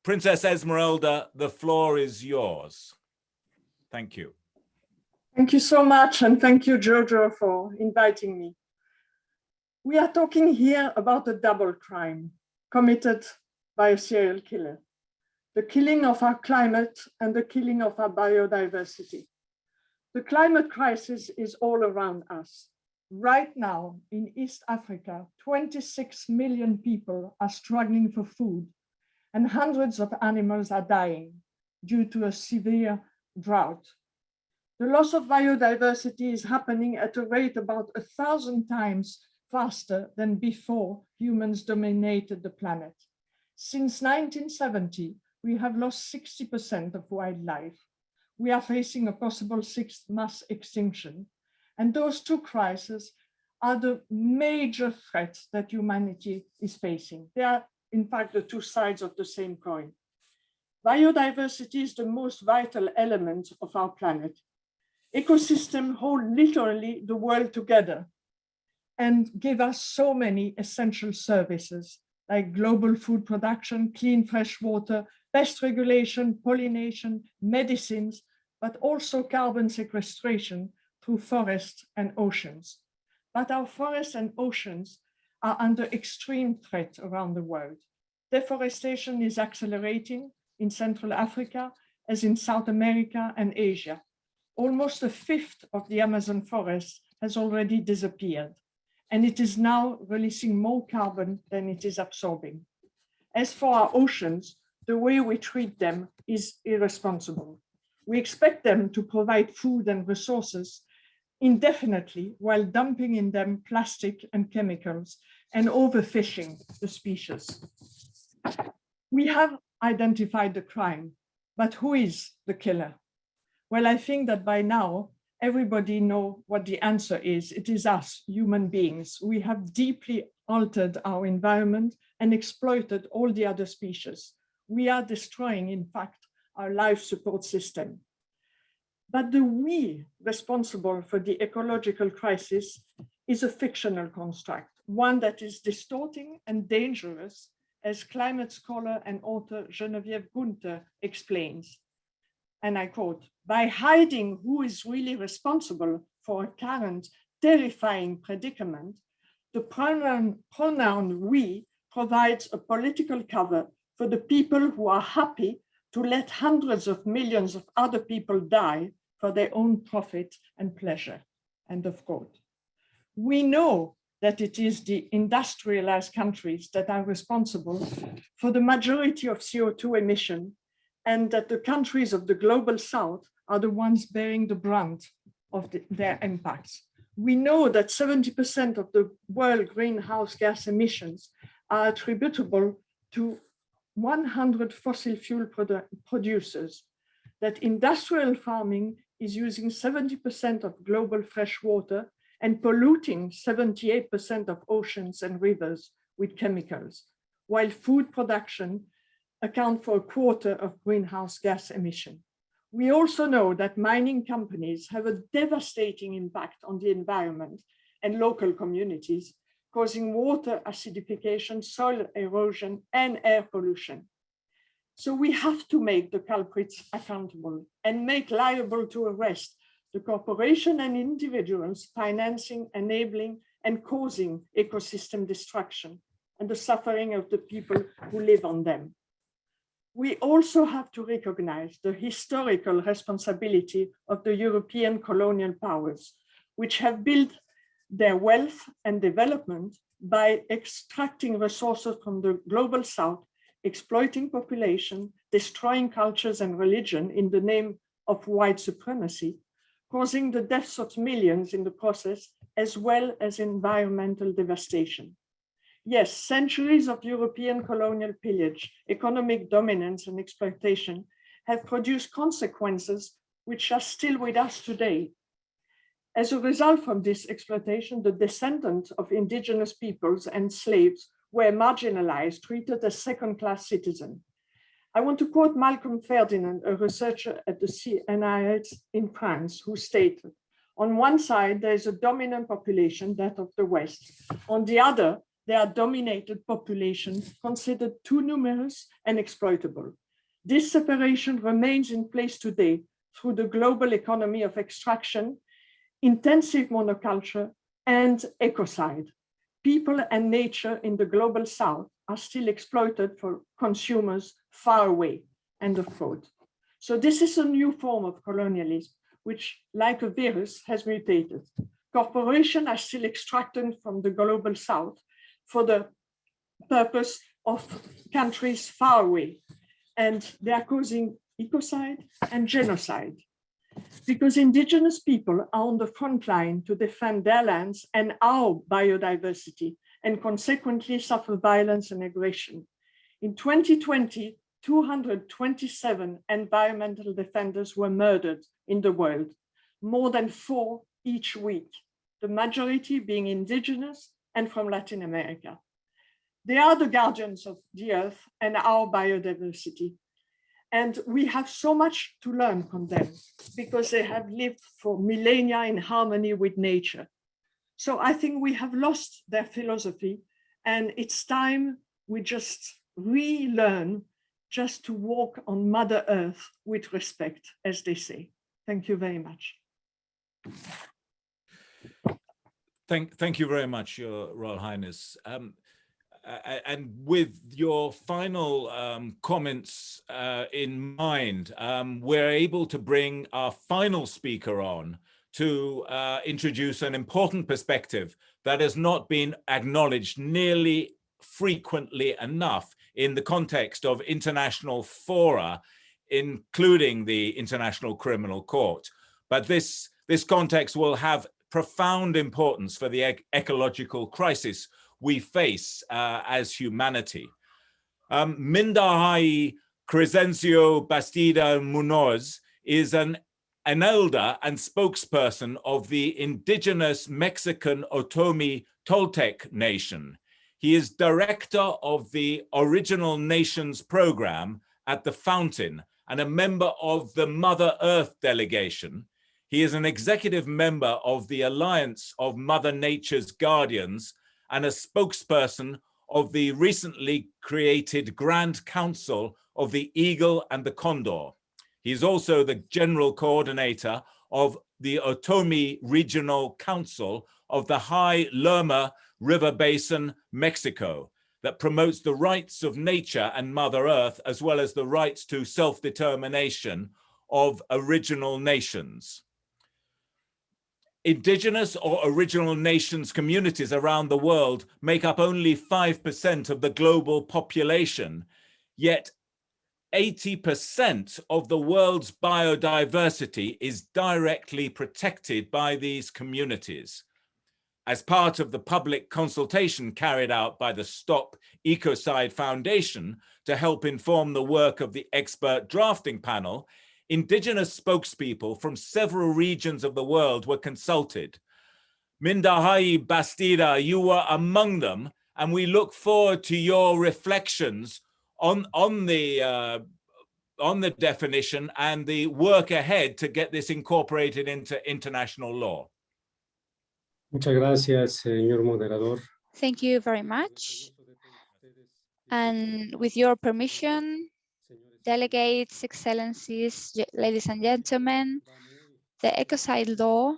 Princess Esmeralda, the floor is yours. Thank you. Thank you so much, and thank you, Giorgio, for inviting me. We are talking here about a double crime committed by a serial killer: the killing of our climate and the killing of our biodiversity. The climate crisis is all around us. Right now, in East Africa, 26 million people are struggling for food, and hundreds of animals are dying due to a severe drought. The loss of biodiversity is happening at a rate about 1,000 times faster than before humans dominated the planet. Since 1970, we have lost 60% of wildlife. We are facing a possible sixth mass extinction. And those two crises are the major threats that humanity is facing. They are, in fact, the two sides of the same coin. Biodiversity is the most vital element of our planet. Ecosystems hold literally the world together and give us so many essential services like global food production, clean fresh water, pest regulation, pollination, medicines, but also carbon sequestration through forests and oceans. But our forests and oceans are under extreme threat around the world. Deforestation is accelerating in Central Africa as in South America and Asia. Almost a fifth of the Amazon forest has already disappeared, and it is now releasing more carbon than it is absorbing. As for our oceans, the way we treat them is irresponsible. We expect them to provide food and resources, indefinitely while dumping in them plastic and chemicals and overfishing the species. We have identified the crime, but who is the killer? Well, I think that by now, everybody knows what the answer is. It is us, human beings. We have deeply altered our environment and exploited all the other species. We are destroying, in fact, our life support system. But the we responsible for the ecological crisis is a fictional construct, one that is distorting and dangerous, as climate scholar and author Geneviève Gunther explains. And I quote, by hiding who is really responsible for a current terrifying predicament, the pronoun we provides a political cover for the people who are happy to let hundreds of millions of other people die for their own profit and pleasure, end of quote. We know that it is the industrialized countries that are responsible for the majority of CO2 emission, and that the countries of the global south are the ones bearing the brunt of their impacts. We know that 70% of the world greenhouse gas emissions are attributable to 100 fossil fuel producers, that industrial farming is using 70% of global fresh water and polluting 78% of oceans and rivers with chemicals, while food production account for a quarter of greenhouse gas emission. We also know that mining companies have a devastating impact on the environment and local communities, causing water acidification, soil erosion, and air pollution. So we have to make the culprits accountable and make liable to arrest the corporation and individuals financing, enabling, and causing ecosystem destruction and the suffering of the people who live on them. We also have to recognize the historical responsibility of the European colonial powers, which have built their wealth and development by extracting resources from the global south, exploiting population, destroying cultures and religion in the name of white supremacy, causing the deaths of millions in the process, as well as environmental devastation. Yes, centuries of European colonial pillage, economic dominance, and exploitation have produced consequences which are still with us today. As a result of this exploitation, the descendants of indigenous peoples and slaves were marginalized, treated as second-class citizens. I want to quote Malcolm Ferdinand, a researcher at the CNIH in France, who stated, on one side, there is a dominant population, that of the West. On the other, there are dominated populations considered too numerous and exploitable. This separation remains in place today through the global economy of extraction, intensive monoculture, and ecocide. People and nature in the global south are still exploited for consumers far away, end of quote. So this is a new form of colonialism, which, like a virus, has mutated. Corporations are still extracted from the global south for the purpose of countries far away, and they are causing ecocide and genocide. Because indigenous people are on the front line to defend their lands and our biodiversity, and consequently suffer violence and aggression. In 2020, 227 environmental defenders were murdered in the world, more than 4 each week, the majority being indigenous and from Latin America. They are the guardians of the earth and our biodiversity. And we have so much to learn from them because they have lived for millennia in harmony with nature. So I think we have lost their philosophy, and it's time we just relearn just to walk on Mother Earth with respect, as they say. Thank you very much. Thank you very much, Your Royal Highness. And with your final comments in mind, we're able to bring our final speaker on to introduce an important perspective that has not been acknowledged nearly frequently enough in the context of international fora, including the International Criminal Court. But this This context will have profound importance for the ecological crisis we face as humanity. Mindahai Crescencio Bastida Munoz is an elder and spokesperson of the indigenous Mexican Otomi Toltec Nation. He is director of the Original Nations program at the Fountain and a member of the Mother Earth delegation. He is an executive member of the Alliance of Mother Nature's Guardians and a spokesperson of the recently created Grand Council of the Eagle and the Condor. He is also the general coordinator of the Otomi Regional Council of the High Lerma River Basin, Mexico, that promotes the rights of nature and Mother Earth, as well as the rights to self-determination of original nations. Indigenous or original nations communities around the world make up only 5% of the global population, yet 80% of the world's biodiversity is directly protected by these communities. As part of the public consultation carried out by the Stop Ecocide Foundation to help inform the work of the expert drafting panel, Indigenous spokespeople from several regions of the world were consulted. Mindahai Bastida, you were among them, and we look forward to your reflections on the definition and the work ahead to get this incorporated into international law. Muchas gracias, señor moderador. Thank you very much. And with your permission, delegates, excellencies, ladies and gentlemen, the ecocide law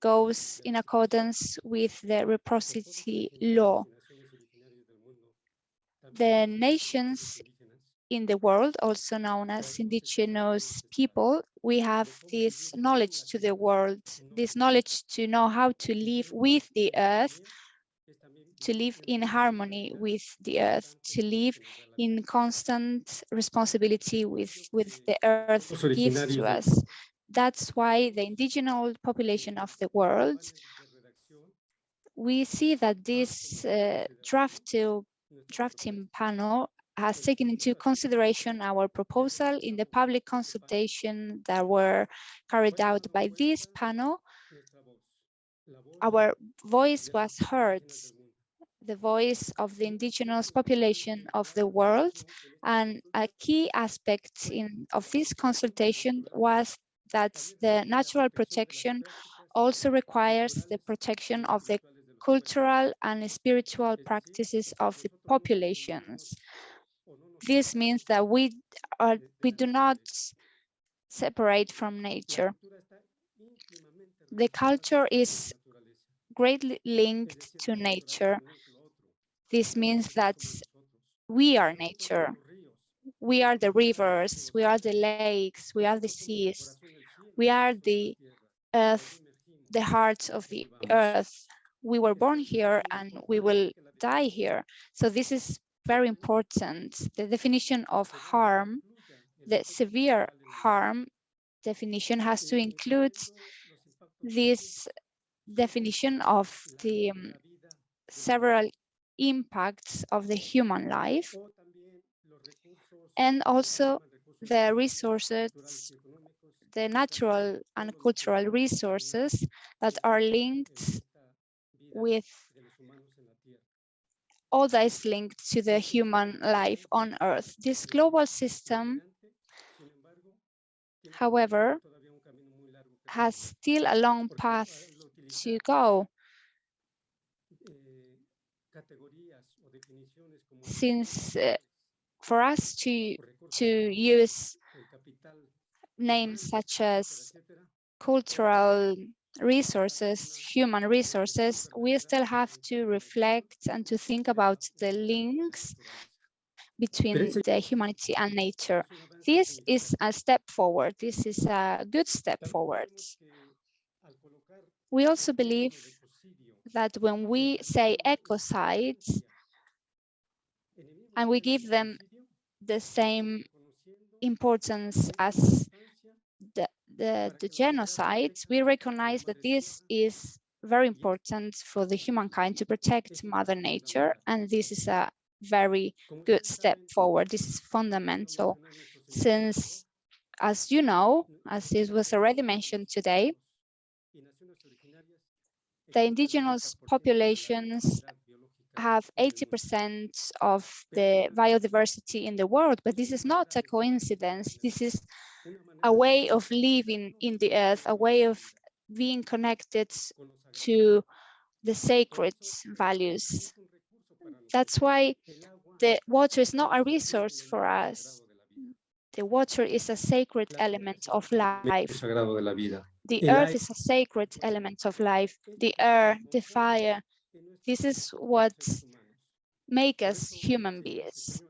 goes in accordance with the reciprocity law. The nations in the world, also known as indigenous people, we have this knowledge to the world, this knowledge to know how to live with the earth, to live in harmony with the earth, to live in constant responsibility with the earth gives to us. That's why the indigenous population of the world, we see that this drafting panel has taken into consideration our proposal in the public consultation that were carried out by this panel. Our voice was heard, the voice of the indigenous population of the world, and a key aspect of this consultation was that the natural protection also requires the protection of the cultural and spiritual practices of the populations. This means that we do not separate from nature. The culture is greatly linked to nature. This means that we are nature. We are the rivers, we are the lakes, we are the seas, we are the earth, the heart of the earth. We were born here and we will die here. So this is very important. The definition of harm, the severe harm definition, has to include this definition of the several impacts of the human life, and also the resources, the natural and cultural resources that are linked with all that is linked to the human life on Earth. This global system, however, has still a long path to go, since for us to use names such as cultural resources, human resources, we still have to reflect and to think about the links between the humanity and nature. This is a step forward. This is a good step forward. We also believe that when we say ecocides and we give them the same importance as the genocide, we recognize that this is very important for the humankind to protect Mother Nature, and this is a very good step forward. This is fundamental, since, as you know, as it was already mentioned today, the indigenous populations have 80% of the biodiversity in the world, but this is not a coincidence. This is a way of living in the earth, a way of being connected to the sacred values. That's why the water is not a resource for us. The water is a sacred element of life. The earth is a sacred element of life. The air, the fire, this is what makes us human beings.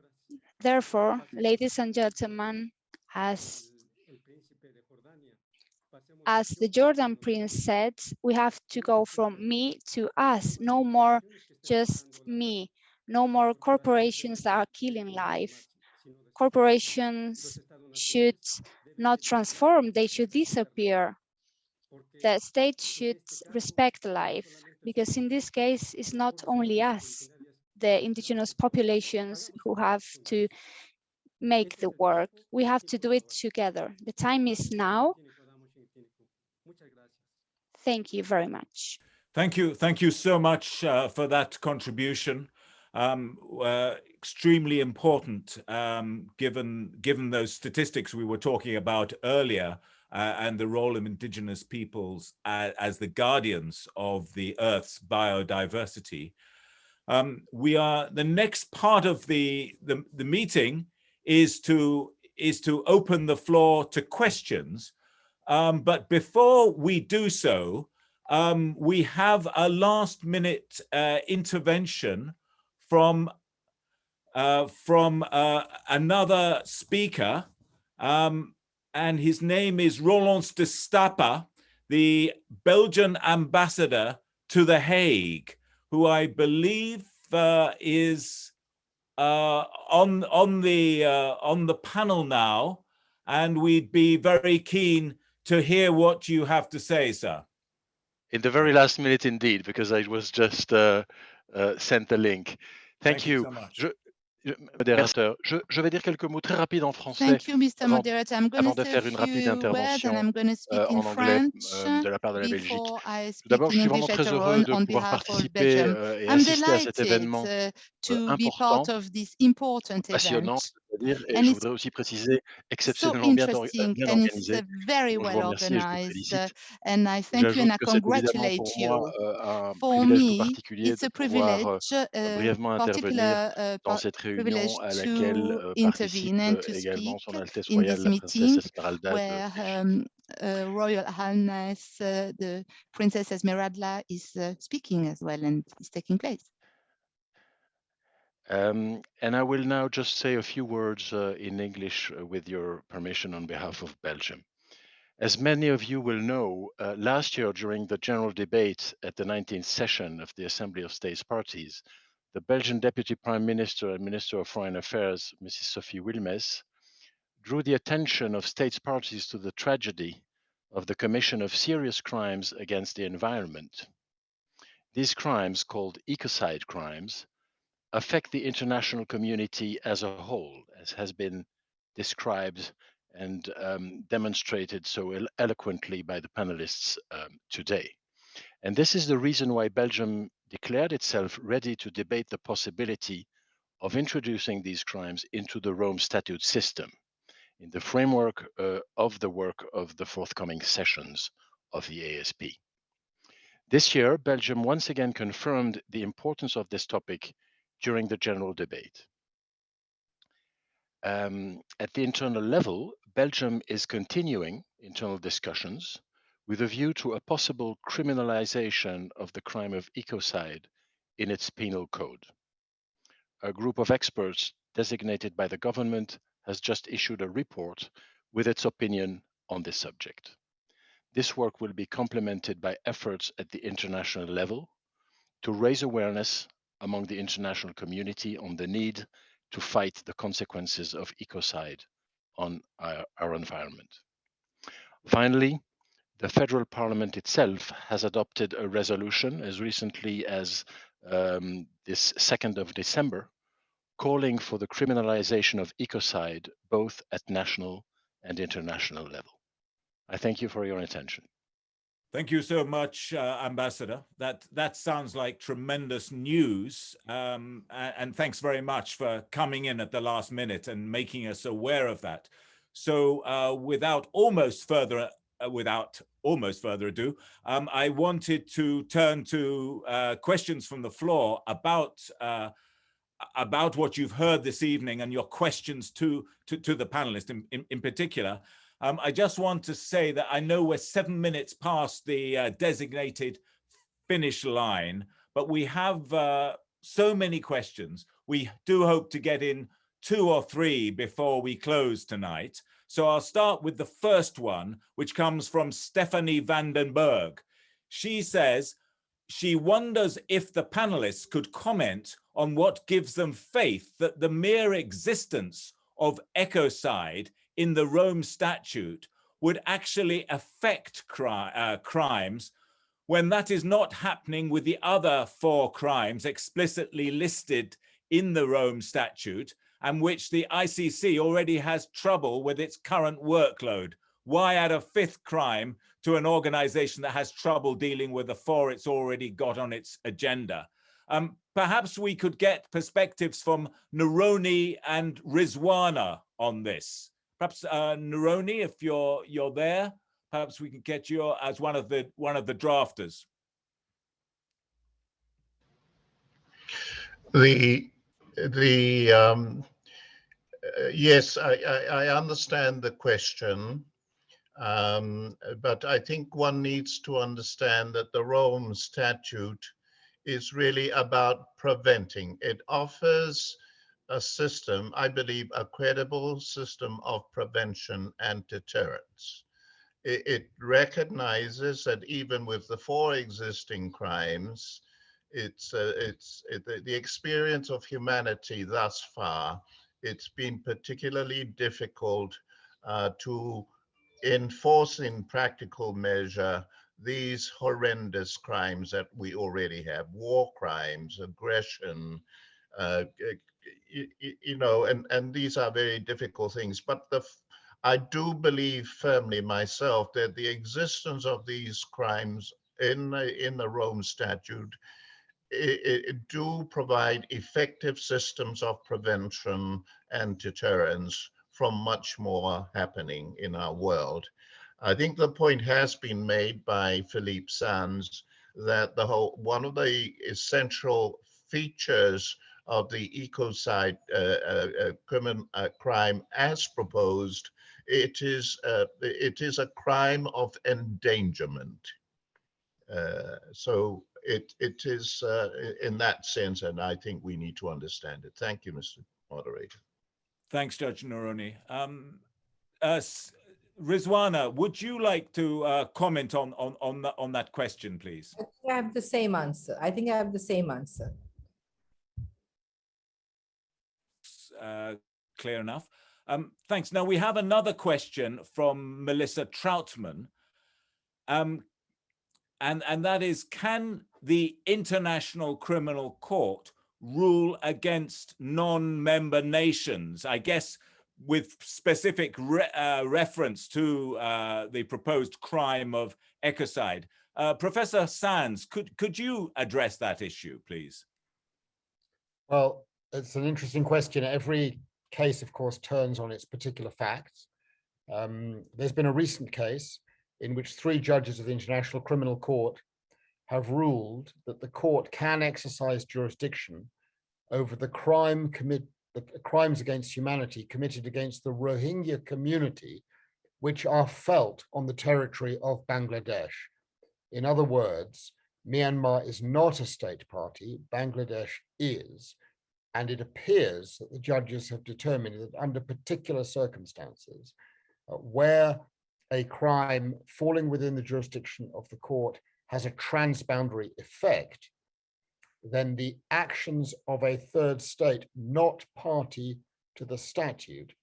Therefore, ladies and gentlemen, as the Jordan Prince said, we have to go from me to us, no more just me, no more corporations that are killing life. Corporations should not transform, they should disappear. The state should respect life, because in this case, it's not only us, the indigenous populations, who have to make the work. We have to do it together. The time is now. Thank you very much. Thank you so much for that contribution. Extremely important, given those statistics we were talking about earlier, and the role of indigenous peoples as the guardians of the Earth's biodiversity. The next part of the meeting is to open the floor to questions. But before we do so, we have a last-minute intervention from another speaker, and his name is Roland de Stapa, the Belgian ambassador to The Hague, who I believe is on the panel now, and we'd be very keen to hear what you have to say, sir. In the very last minute, indeed, because I was just sent the link. Thank you. So much. Modérateur, je vais dire quelques mots très rapides en français. Thank you, Mr. Moderator. I'm going Avant to de say faire a une rapide few words, intervention and I'm going to speak in en anglais French de la part de la Belgique. before I Tout speak d'abord, je in suis English vraiment très later heureux on de pouvoir behalf of participer Belgium. et I'm assister à cet delighted événement to be important, part of this important passionnant, event. c'est-à-dire, et And je it's voudrais aussi préciser, so exceptionnellement bien interesting, and it's organisé. very Donc, je vous well remercie et je vous organized, félicite. and I thank you and J'ajoute I que c'est évidemment congratulate pour you. moi un For privilège tout me, particulier it's de a pouvoir privilege, brièvement intervenir particular dans cette privilege réunion à to laquelle intervene participe and to également speak Son Altesse in Royale this la Princesse meeting, Esmeralda where d'Autriche. Royal Highness the Princess Esmeralda is speaking as well and is taking place. And I will now just say a few words in English with your permission on behalf of Belgium. As many of you will know, last year during the general debate at the 19th session of the Assembly of States Parties, the Belgian Deputy Prime Minister and Minister of Foreign Affairs, Mrs. Sophie Wilmès, drew the attention of states parties to the tragedy of the commission of serious crimes against the environment. These crimes, called ecocide crimes, affect the international community as a whole, as has been described and demonstrated so eloquently by the panelists today. And this is the reason why Belgium declared itself ready to debate the possibility of introducing these crimes into the Rome Statute system in the framework of the work of the forthcoming sessions of the ASP. This year, Belgium once again confirmed the importance of this topic during the general debate. At the internal level, Belgium is continuing internal discussions with a view to a possible criminalization of the crime of ecocide in its penal code. A group of experts designated by the government has just issued a report with its opinion on this subject. This work will be complemented by efforts at the international level to raise awareness among the international community on the need to fight the consequences of ecocide on our environment. Finally, the federal parliament itself has adopted a resolution as recently as this 2nd of December, calling for the criminalization of ecocide, both at national and international level. I thank you for your attention. Thank you so much, Ambassador. That sounds like tremendous news. And thanks very much for coming in at the last minute and making us aware of that. So without almost further ado, I wanted to turn to questions from the floor about what you've heard this evening and your questions to the panelists in particular. I just want to say that I know we're 7 minutes past the designated finish line, but we have so many questions. We do hope to get in 2 or 3 before we close tonight. So I'll start with the first one, which comes from Stephanie Vandenberg. She says she wonders if the panelists could comment on what gives them faith that the mere existence of ecocide in the Rome Statute would actually affect crimes when that is not happening with the other 4 crimes explicitly listed in the Rome Statute, and which the ICC already has trouble with its current workload. Why add a 5th crime to an organization that has trouble dealing with the 4 it's already got on its agenda? Perhaps we could get perspectives from Neroni and Rizwana on this. Perhaps Neroni, if you're there, perhaps we can get you as one of the drafters. Yes, I understand the question, but I think one needs to understand that the Rome Statute is really about preventing. It offers a system, I believe, a credible system of prevention and deterrence. It recognizes that even with the 4 existing crimes, the experience of humanity thus far, it's been particularly difficult to enforce in practical measure these horrendous crimes that we already have: war crimes, aggression, and these are very difficult things. But I do believe firmly myself that the existence of these crimes in the Rome Statute it do provide effective systems of prevention and deterrence from much more happening in our world. I think the point has been made by Philippe Sands that one of the essential features of the ecocide crime as proposed, it is a crime of endangerment. So it is in that sense, and I think we need to understand it. Thank you, Mr. Moderator. Thanks, Judge Neroni. Rizwana, would you like to comment on that question, please? I think I have the same answer. Clear enough. Thanks. Now we have another question from Melissa Troutman. And that is, can the International Criminal Court rule against non-member nations? I guess with specific reference to the proposed crime of ecocide. Professor Sands, could you address that issue, please? Well, it's an interesting question. Every case, of course, turns on its particular facts. There's been a recent case in which 3 judges of the International Criminal Court have ruled that the court can exercise jurisdiction over the crimes against humanity committed against the Rohingya community, which are felt on the territory of Bangladesh. In other words, Myanmar is not a state party, Bangladesh is, and it appears that the judges have determined that under particular circumstances, where a crime falling within the jurisdiction of the court has a transboundary effect, then the actions of a third state not party to the statute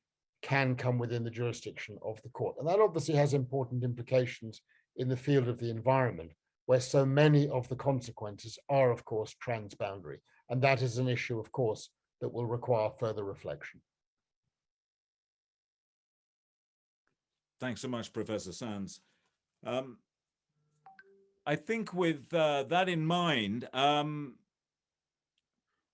can come within the jurisdiction of the court. And that obviously has important implications in the field of the environment, where so many of the consequences are, of course, transboundary. And that is an issue, of course, that will require further reflection. Thanks so much, Professor Sands. I think with that in mind,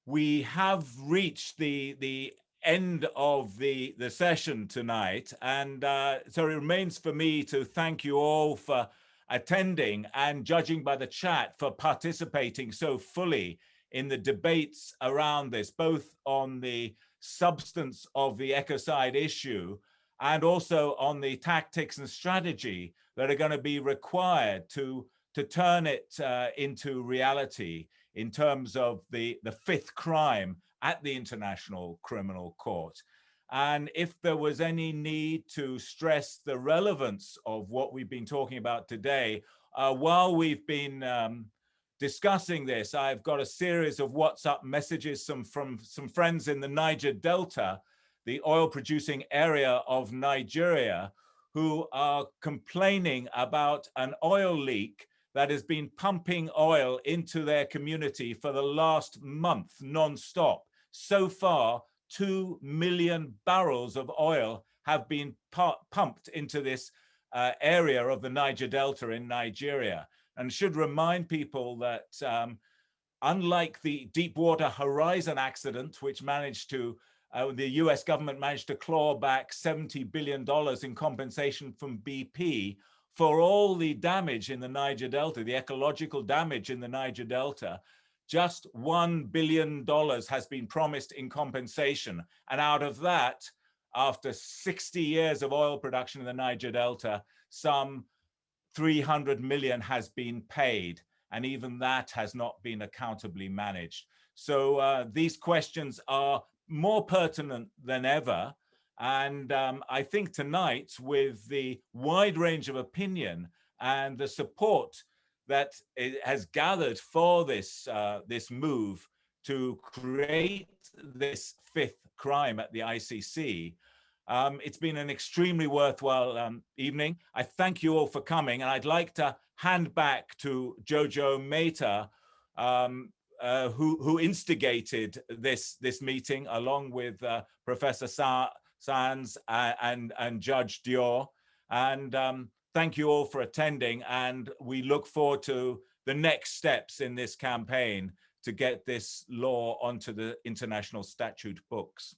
we have reached the end of the session tonight. And so it remains for me to thank you all for attending and, judging by the chat, for participating so fully in the debates around this, both on the substance of the ecocide issue and also on the tactics and strategy that are going to be required to turn it into reality in terms of the fifth crime at the International Criminal Court. And if there was any need to stress the relevance of what we've been talking about today, while we've been discussing this, I've got a series of WhatsApp messages from some friends in the Niger Delta, the oil producing area of Nigeria, who are complaining about an oil leak that has been pumping oil into their community for the last month non-stop. So far, 2 million barrels of oil have been pumped into this area of the Niger Delta in Nigeria. And should remind people that unlike the Deepwater Horizon accident, which managed to, the US government managed to claw back $70 billion in compensation from BP for all the damage in the Niger Delta, the ecological damage in the Niger Delta. Just $1 billion has been promised in compensation. And out of that, after 60 years of oil production in the Niger Delta, some 300 million has been paid. And even that has not been accountably managed. So these questions are more pertinent than ever. And I think tonight, with the wide range of opinion and the support that it has gathered for this, this move to create this fifth crime at the ICC, it's been an extremely worthwhile evening. I thank you all for coming, and I'd like to hand back to Jojo Mehta, who instigated this meeting, along with Professor Sands and Judge Dior. And thank you all for attending, and we look forward to the next steps in this campaign to get this law onto the International Statute books.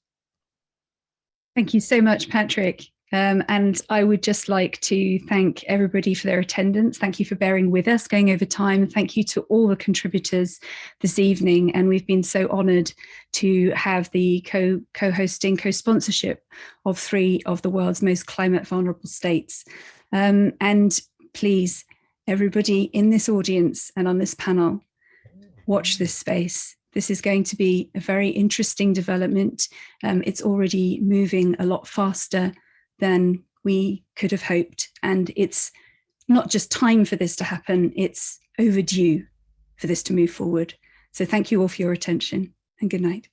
Thank you so much, Patrick. And I would just like to thank everybody for their attendance. Thank you for bearing with us, going over time. Thank you to all the contributors this evening. And we've been so honored to have the co-hosting, co-sponsorship of 3 of the world's most climate vulnerable states. And please, everybody in this audience and on this panel, watch this space. This is going to be a very interesting development. It's already moving a lot faster than we could have hoped. And it's not just time for this to happen, it's overdue for this to move forward. So thank you all for your attention, and good night.